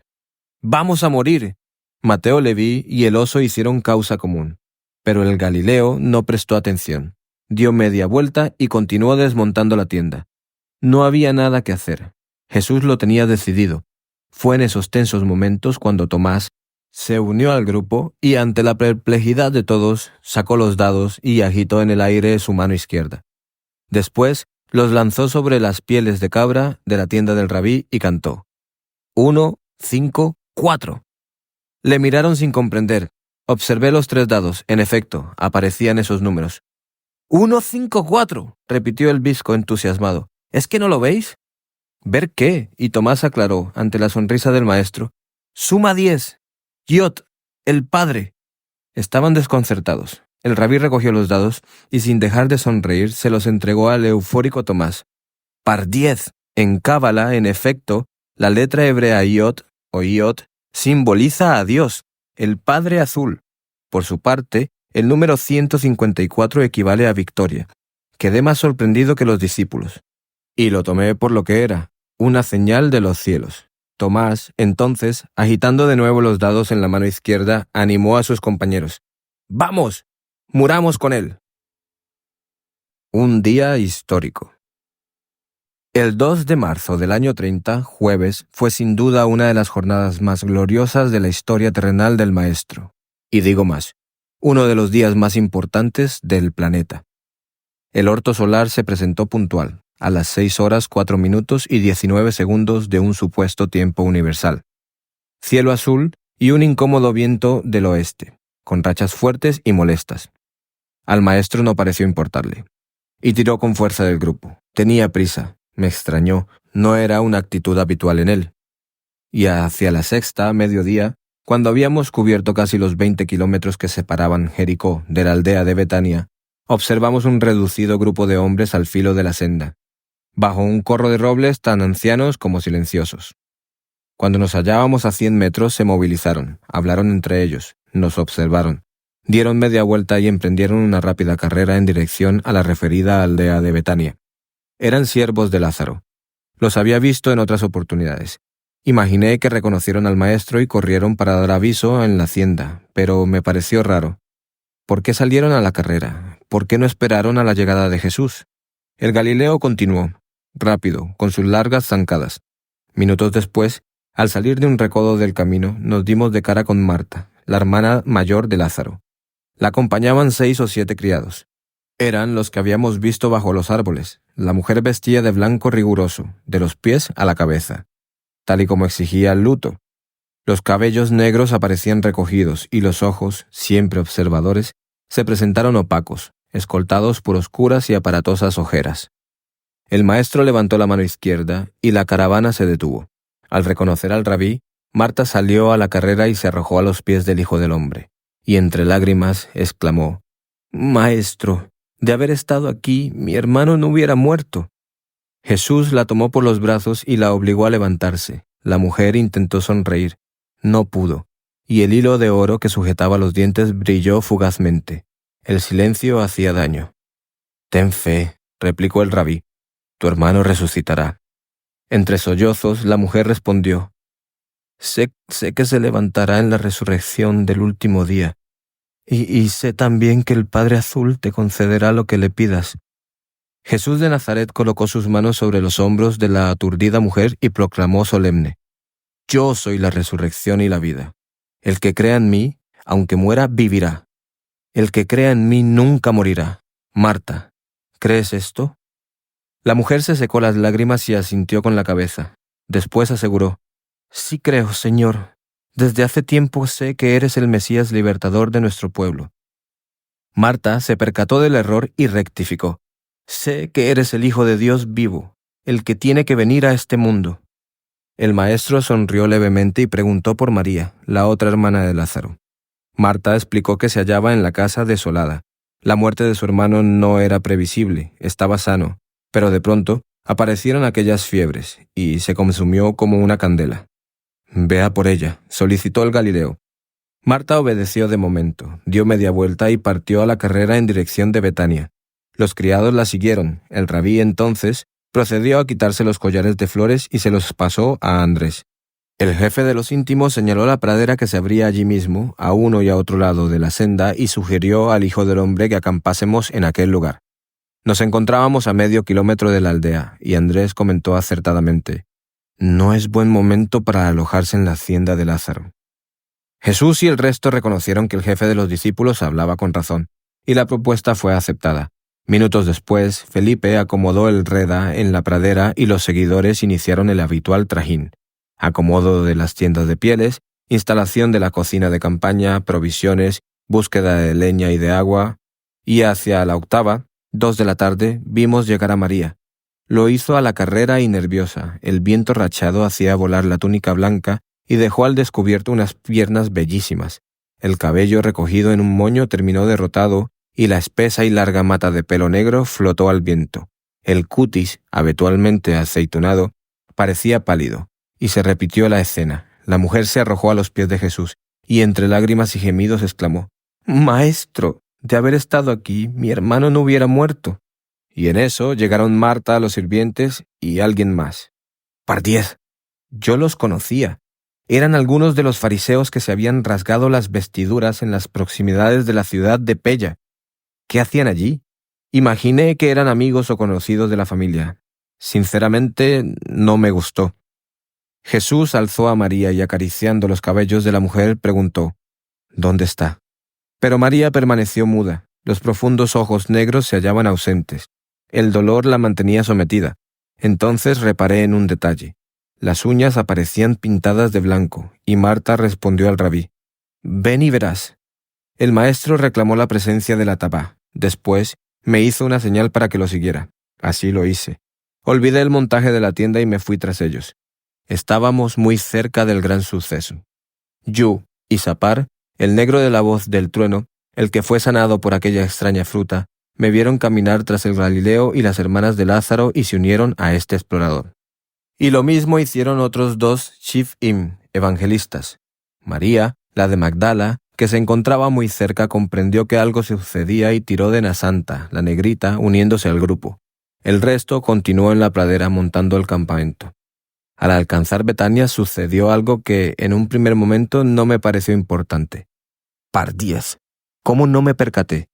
¡Vamos a morir! Mateo, Leví y el oso hicieron causa común. Pero el Galileo no prestó atención. Dio media vuelta y continuó desmontando la tienda. No había nada que hacer. Jesús lo tenía decidido. Fue en esos tensos momentos cuando Tomás se unió al grupo y ante la perplejidad de todos sacó los dados y agitó en el aire su mano izquierda. Después los lanzó sobre las pieles de cabra de la tienda del rabí y cantó. 1, 5, 4. Le miraron sin comprender. Observé los 3 dados. En efecto, aparecían esos números. 1, 5, 4, repitió el bizco entusiasmado. ¿Es que no lo veis? ¿Ver qué? Y Tomás aclaró, ante la sonrisa del maestro. Suma 10. Yod, el padre. Estaban desconcertados. El rabí recogió los dados y sin dejar de sonreír se los entregó al eufórico Tomás. Par 10. En cábala, en efecto, la letra hebrea Yod, o Yod, simboliza a Dios, el Padre Azul. Por su parte, el número 154 equivale a victoria. Quedé más sorprendido que los discípulos. Y lo tomé por lo que era, una señal de los cielos. Tomás, entonces, agitando de nuevo los dados en la mano izquierda, animó a sus compañeros. ¡Vamos! ¡Muramos con él! Un día histórico. El 2 de marzo del año 30, jueves, fue sin duda una de las jornadas más gloriosas de la historia terrenal del maestro. Y digo más, uno de los días más importantes del planeta. El orto solar se presentó puntual, a las 6 horas 4 minutos y 19 segundos de un supuesto tiempo universal. Cielo azul y un incómodo viento del oeste, con rachas fuertes y molestas. Al maestro no pareció importarle, y tiró con fuerza del grupo. Tenía prisa, me extrañó, no era una actitud habitual en él. Y hacia la sexta, mediodía, cuando habíamos cubierto casi los 20 kilómetros que separaban Jericó de la aldea de Betania, observamos un reducido grupo de hombres al filo de la senda, bajo un corro de robles tan ancianos como silenciosos. Cuando nos hallábamos a 100 metros se movilizaron, hablaron entre ellos, nos observaron, dieron media vuelta y emprendieron una rápida carrera en dirección a la referida aldea de Betania. Eran siervos de Lázaro. Los había visto en otras oportunidades. Imaginé que reconocieron al maestro y corrieron para dar aviso en la hacienda, pero me pareció raro. ¿Por qué salieron a la carrera? ¿Por qué no esperaron a la llegada de Jesús? El Galileo continuó, rápido, con sus largas zancadas. Minutos después, al salir de un recodo del camino, nos dimos de cara con Marta, la hermana mayor de Lázaro. La acompañaban 6 o 7 criados. Eran los que habíamos visto bajo los árboles. La mujer vestía de blanco riguroso, de los pies a la cabeza, tal y como exigía el luto. Los cabellos negros aparecían recogidos y los ojos, siempre observadores, se presentaron opacos, escoltados por oscuras y aparatosas ojeras. El maestro levantó la mano izquierda y la caravana se detuvo. Al reconocer al rabí, Marta salió a la carrera y se arrojó a los pies del Hijo del Hombre, y entre lágrimas exclamó, «Maestro, de haber estado aquí, mi hermano no hubiera muerto». Jesús la tomó por los brazos y la obligó a levantarse. La mujer intentó sonreír. No pudo, y el hilo de oro que sujetaba los dientes brilló fugazmente. El silencio hacía daño. «Ten fe», replicó el rabí, «tu hermano resucitará». Entre sollozos, la mujer respondió, sé que se levantará en la resurrección del último día, y sé también que el Padre Azul te concederá lo que le pidas. Jesús de Nazaret colocó sus manos sobre los hombros de la aturdida mujer y proclamó solemne, «Yo soy la resurrección y la vida. El que crea en mí, aunque muera, vivirá. El que crea en mí nunca morirá. Marta, ¿crees esto?». La mujer se secó las lágrimas y asintió con la cabeza. Después aseguró, «Sí creo, Señor. Desde hace tiempo sé que eres el Mesías libertador de nuestro pueblo». Marta se percató del error y rectificó, «Sé que eres el Hijo de Dios vivo, el que tiene que venir a este mundo». El maestro sonrió levemente y preguntó por María, la otra hermana de Lázaro. Marta explicó que se hallaba en la casa desolada. La muerte de su hermano no era previsible, estaba sano, pero de pronto aparecieron aquellas fiebres y se consumió como una candela. «Vea por ella», solicitó el Galileo. Marta obedeció de momento, dio media vuelta y partió a la carrera en dirección de Betania. Los criados la siguieron. El rabí entonces procedió a quitarse los collares de flores y se los pasó a Andrés. El jefe de los íntimos señaló la pradera que se abría allí mismo, a uno y a otro lado de la senda, y sugirió al Hijo del Hombre que acampásemos en aquel lugar. Nos encontrábamos a medio kilómetro de la aldea, y Andrés comentó acertadamente, «No es buen momento para alojarse en la hacienda de Lázaro». Jesús y el resto reconocieron que el jefe de los discípulos hablaba con razón, y la propuesta fue aceptada. Minutos después, Felipe acomodó el reda en la pradera y los seguidores iniciaron el habitual trajín. Acomodo de las tiendas de pieles, instalación de la cocina de campaña, provisiones, búsqueda de leña y de agua, y hacia la octava, 2 de la tarde, vimos llegar a María. Lo hizo a la carrera y nerviosa, el viento rachado hacía volar la túnica blanca y dejó al descubierto unas piernas bellísimas. El cabello recogido en un moño terminó derrotado y la espesa y larga mata de pelo negro flotó al viento. El cutis, habitualmente aceitunado, parecía pálido, y se repitió la escena. La mujer se arrojó a los pies de Jesús, y entre lágrimas y gemidos exclamó, «Maestro, de haber estado aquí, mi hermano no hubiera muerto». Y en eso llegaron Marta, los sirvientes, y alguien más. «Pardiez, yo los conocía. Eran algunos de los fariseos que se habían rasgado las vestiduras en las proximidades de la ciudad de Pella. ¿Qué hacían allí? Imaginé que eran amigos o conocidos de la familia. Sinceramente, no me gustó». Jesús alzó a María y acariciando los cabellos de la mujer preguntó, «¿Dónde está?». Pero María permaneció muda. Los profundos ojos negros se hallaban ausentes. El dolor la mantenía sometida. Entonces reparé en un detalle. Las uñas aparecían pintadas de blanco, y Marta respondió al rabí, «Ven y verás». El maestro reclamó la presencia del atabá. Después me hizo una señal para que lo siguiera. Así lo hice. Olvidé el montaje de la tienda y me fui tras ellos. Estábamos muy cerca del gran suceso. Yu y Sapar, el negro de la voz del trueno, el que fue sanado por aquella extraña fruta, me vieron caminar tras el Galileo y las hermanas de Lázaro y se unieron a este explorador. Y lo mismo hicieron otros 2 Shif'im, evangelistas. María, la de Magdala, que se encontraba muy cerca, comprendió que algo sucedía y tiró de Nasanta, la negrita, uniéndose al grupo. El resto continuó en la pradera montando el campamento. Al alcanzar Betania sucedió algo que en un primer momento no me pareció importante. Pardiez. ¿Cómo no me percaté?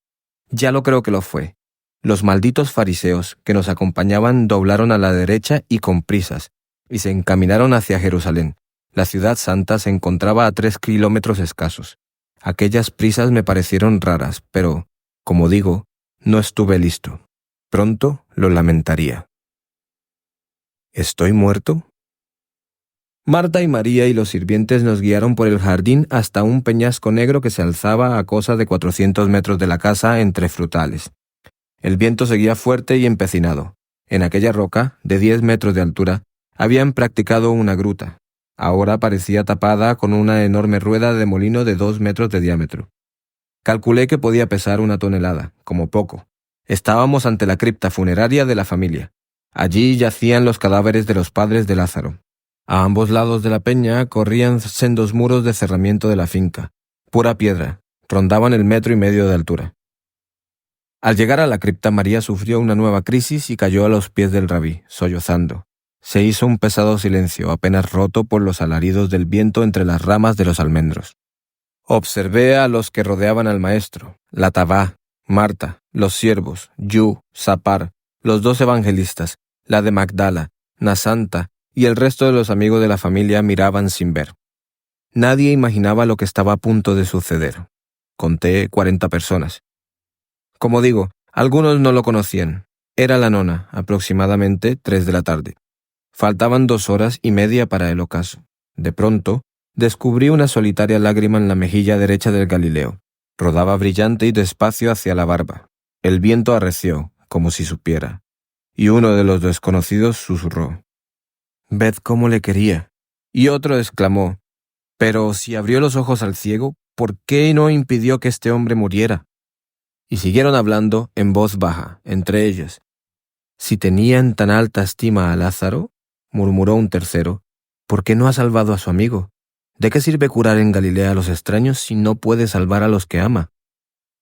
Ya lo creo que lo fue. Los malditos fariseos que nos acompañaban doblaron a la derecha y con prisas, y se encaminaron hacia Jerusalén. La ciudad santa se encontraba a 3 kilómetros escasos. Aquellas prisas me parecieron raras, pero, como digo, no estuve listo. Pronto lo lamentaría. ¿Estoy muerto? Marta y María y los sirvientes nos guiaron por el jardín hasta un peñasco negro que se alzaba a cosa de 400 metros de la casa entre frutales. El viento seguía fuerte y empecinado. En aquella roca, de 10 metros de altura, habían practicado una gruta. Ahora parecía tapada con una enorme rueda de molino de 2 metros de diámetro. Calculé que podía pesar 1 tonelada, como poco. Estábamos ante la cripta funeraria de la familia. Allí yacían los cadáveres de los padres de Lázaro. A ambos lados de la peña corrían sendos muros de cerramiento de la finca, pura piedra, rondaban el 1,5 metros de altura. Al llegar a la cripta, María sufrió una nueva crisis y cayó a los pies del rabí, sollozando. Se hizo un pesado silencio, apenas roto por los alaridos del viento entre las ramas de los almendros. Observé a los que rodeaban al maestro, la Tabá, Marta, los siervos, Yu, Sapar, los 2 evangelistas, la de Magdala, Nasanta y el resto de los amigos de la familia miraban sin ver. Nadie imaginaba lo que estaba a punto de suceder. Conté 40 personas. Como digo, algunos no lo conocían. Era la nona, aproximadamente 3 de la tarde. Faltaban 2 horas y media para el ocaso. De pronto, descubrí una solitaria lágrima en la mejilla derecha del Galileo. Rodaba brillante y despacio hacia la barba. El viento arreció, como si supiera. Y uno de los desconocidos susurró: «Ved cómo le quería». Y otro exclamó: «Pero si abrió los ojos al ciego, ¿por qué no impidió que este hombre muriera?». Y siguieron hablando en voz baja, entre ellos. «Si tenían tan alta estima a Lázaro», murmuró un tercero, «¿por qué no ha salvado a su amigo? ¿De qué sirve curar en Galilea a los extraños si no puede salvar a los que ama?».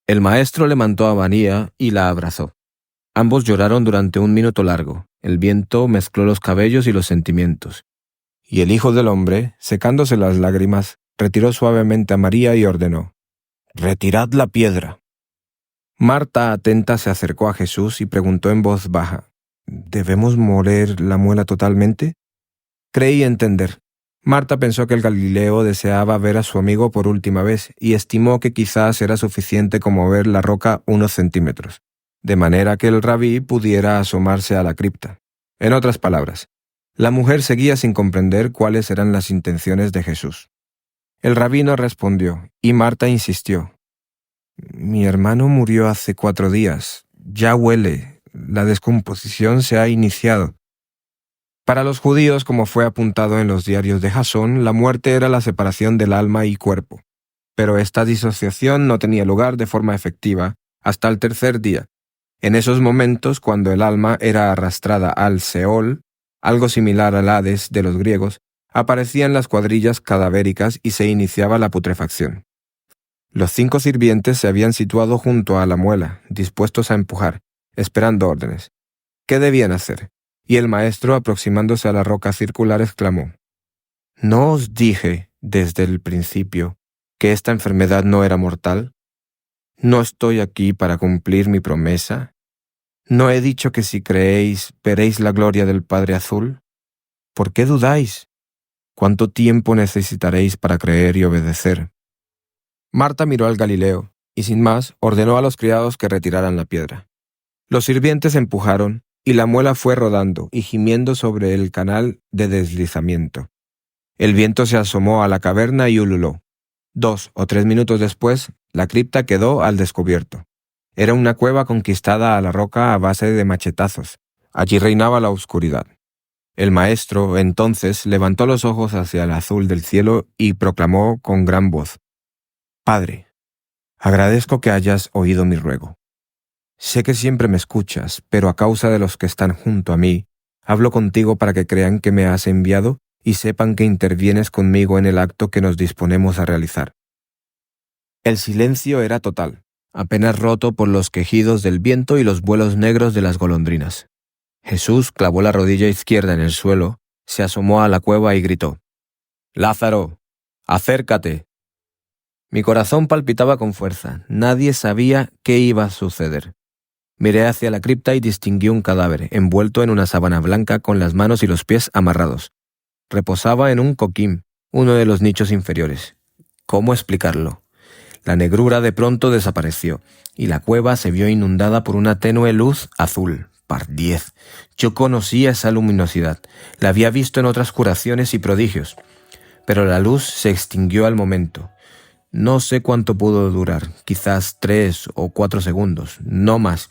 El maestro levantó a María y la abrazó. Ambos lloraron durante 1 minuto largo. El viento mezcló los cabellos y los sentimientos. Y el Hijo del Hombre, secándose las lágrimas, retiró suavemente a María y ordenó: «Retirad la piedra». Marta, atenta, se acercó a Jesús y preguntó en voz baja: «¿Debemos moler la muela totalmente?». Creí entender. Marta pensó que el Galileo deseaba ver a su amigo por última vez y estimó que quizás era suficiente con mover la roca unos centímetros, de manera que el rabí pudiera asomarse a la cripta. En otras palabras, la mujer seguía sin comprender cuáles eran las intenciones de Jesús. El rabí no respondió, y Marta insistió: «Mi hermano murió hace 4 días. Ya huele. La descomposición se ha iniciado». Para los judíos, como fue apuntado en los diarios de Jasón, la muerte era la separación del alma y cuerpo. Pero esta disociación no tenía lugar de forma efectiva hasta el 3er día. En esos momentos, cuando el alma era arrastrada al Seol, algo similar al Hades de los griegos, aparecían las cuadrillas cadavéricas y se iniciaba la putrefacción. Los 5 sirvientes se habían situado junto a la muela, dispuestos a empujar, esperando órdenes. ¿Qué debían hacer? Y el maestro, aproximándose a la roca circular, exclamó: «¿No os dije, desde el principio, que esta enfermedad no era mortal? ¿No estoy aquí para cumplir mi promesa? ¿No he dicho que si creéis, veréis la gloria del Padre Azul? ¿Por qué dudáis? ¿Cuánto tiempo necesitaréis para creer y obedecer?». Marta miró al Galileo, y sin más, ordenó a los criados que retiraran la piedra. Los sirvientes empujaron, y la muela fue rodando y gimiendo sobre el canal de deslizamiento. El viento se asomó a la caverna y ululó. 2 o 3 minutos después, la cripta quedó al descubierto. Era una cueva conquistada a la roca a base de machetazos. Allí reinaba la oscuridad. El maestro, entonces, levantó los ojos hacia el azul del cielo y proclamó con gran voz: «Padre, agradezco que hayas oído mi ruego. Sé que siempre me escuchas, pero a causa de los que están junto a mí, hablo contigo para que crean que me has enviado y sepan que intervienes conmigo en el acto que nos disponemos a realizar». El silencio era total, apenas roto por los quejidos del viento y los vuelos negros de las golondrinas. Jesús clavó la rodilla izquierda en el suelo, se asomó a la cueva y gritó: «Lázaro, acércate». Mi corazón palpitaba con fuerza. Nadie sabía qué iba a suceder. Miré hacia la cripta y distinguí un cadáver, envuelto en una sábana blanca con las manos y los pies amarrados. Reposaba en un coquín, uno de los nichos inferiores. ¿Cómo explicarlo? La negrura de pronto desapareció, y la cueva se vio inundada por una tenue luz azul. Par 10. Yo conocía esa luminosidad. La había visto en otras curaciones y prodigios. Pero la luz se extinguió al momento. No sé cuánto pudo durar, quizás 3 o 4 segundos, no más.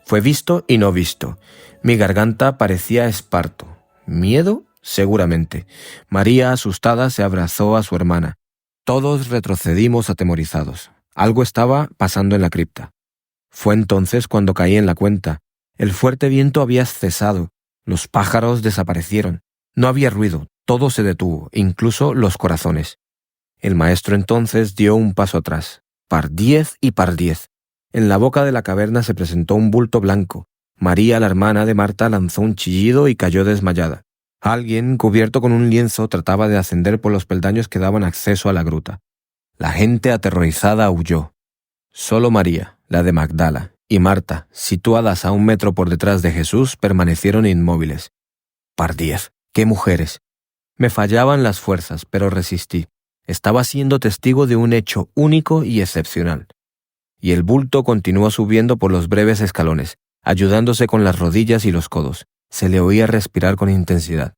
Fue visto y no visto. Mi garganta parecía esparto. ¿Miedo? Seguramente. María, asustada, se abrazó a su hermana. Todos retrocedimos atemorizados. Algo estaba pasando en la cripta. Fue entonces cuando caí en la cuenta. El fuerte viento había cesado. Los pájaros desaparecieron. No había ruido. Todo se detuvo, incluso los corazones. El maestro entonces dio un paso atrás. Par 10 y par 10. En la boca de la caverna se presentó un bulto blanco. María, la hermana de Marta, lanzó un chillido y cayó desmayada. Alguien, cubierto con un lienzo, trataba de ascender por los peldaños que daban acceso a la gruta. La gente aterrorizada huyó. Solo María, la de Magdala, y Marta, situadas a 1 metro por detrás de Jesús, permanecieron inmóviles. ¡Pardiez! ¡Qué mujeres! Me fallaban las fuerzas, pero resistí. Estaba siendo testigo de un hecho único y excepcional. Y el bulto continuó subiendo por los breves escalones, ayudándose con las rodillas y los codos. Se le oía respirar con intensidad.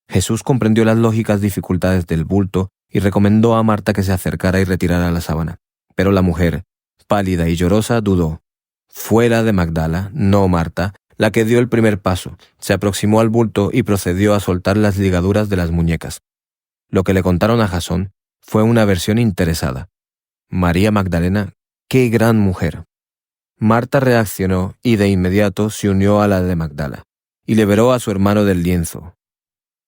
Jesús comprendió las lógicas dificultades del bulto y recomendó a Marta que se acercara y retirara la sábana. Pero la mujer, pálida y llorosa, dudó. Fue la de Magdala, no Marta, la que dio el primer paso. Se aproximó al bulto y procedió a soltar las ligaduras de las muñecas. Lo que le contaron a Jasón fue una versión interesada. María Magdalena, ¡qué gran mujer! Marta reaccionó y de inmediato se unió a la de Magdala y liberó a su hermano del lienzo.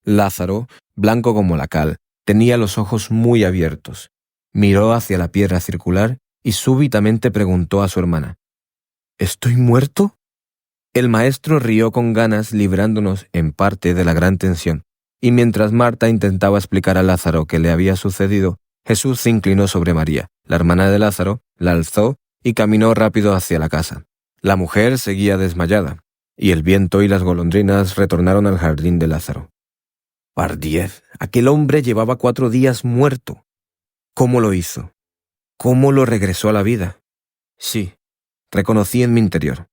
Lázaro, blanco como la cal, tenía los ojos muy abiertos. Miró hacia la piedra circular y súbitamente preguntó a su hermana: ¿Estoy muerto? El maestro rió con ganas, librándonos en parte de la gran tensión, y mientras Marta intentaba explicar a Lázaro qué le había sucedido, Jesús se inclinó sobre María, la hermana de Lázaro, la alzó y caminó rápido hacia la casa. La mujer seguía desmayada, y el viento y las golondrinas retornaron al jardín de Lázaro. ¡Pardiez! Aquel hombre llevaba 4 días muerto. ¿Cómo lo hizo? ¿Cómo lo regresó a la vida? Sí, reconocí en mi interior.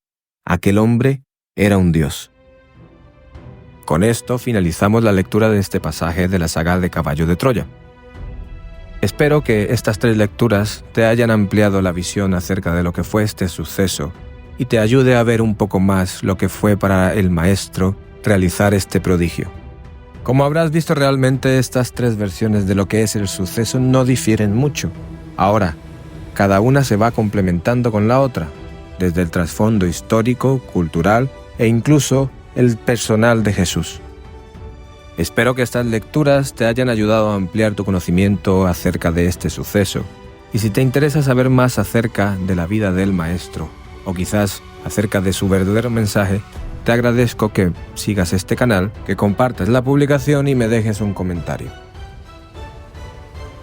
Aquel hombre era un dios. Con esto finalizamos la lectura de este pasaje de la saga de Caballo de Troya. Espero que estas 3 lecturas te hayan ampliado la visión acerca de lo que fue este suceso y te ayude a ver un poco más lo que fue para el maestro realizar este prodigio. Como habrás visto, realmente estas 3 versiones de lo que es el suceso no difieren mucho. Ahora, cada una se va complementando con la otra, desde el trasfondo histórico, cultural e incluso el personal de Jesús. Espero que estas lecturas te hayan ayudado a ampliar tu conocimiento acerca de este suceso. Y si te interesa saber más acerca de la vida del maestro, o quizás acerca de su verdadero mensaje, te agradezco que sigas este canal, que compartas la publicación y me dejes un comentario.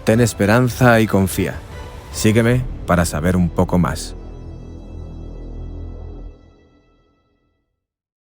Ten esperanza y confía. Sígueme para saber un poco más.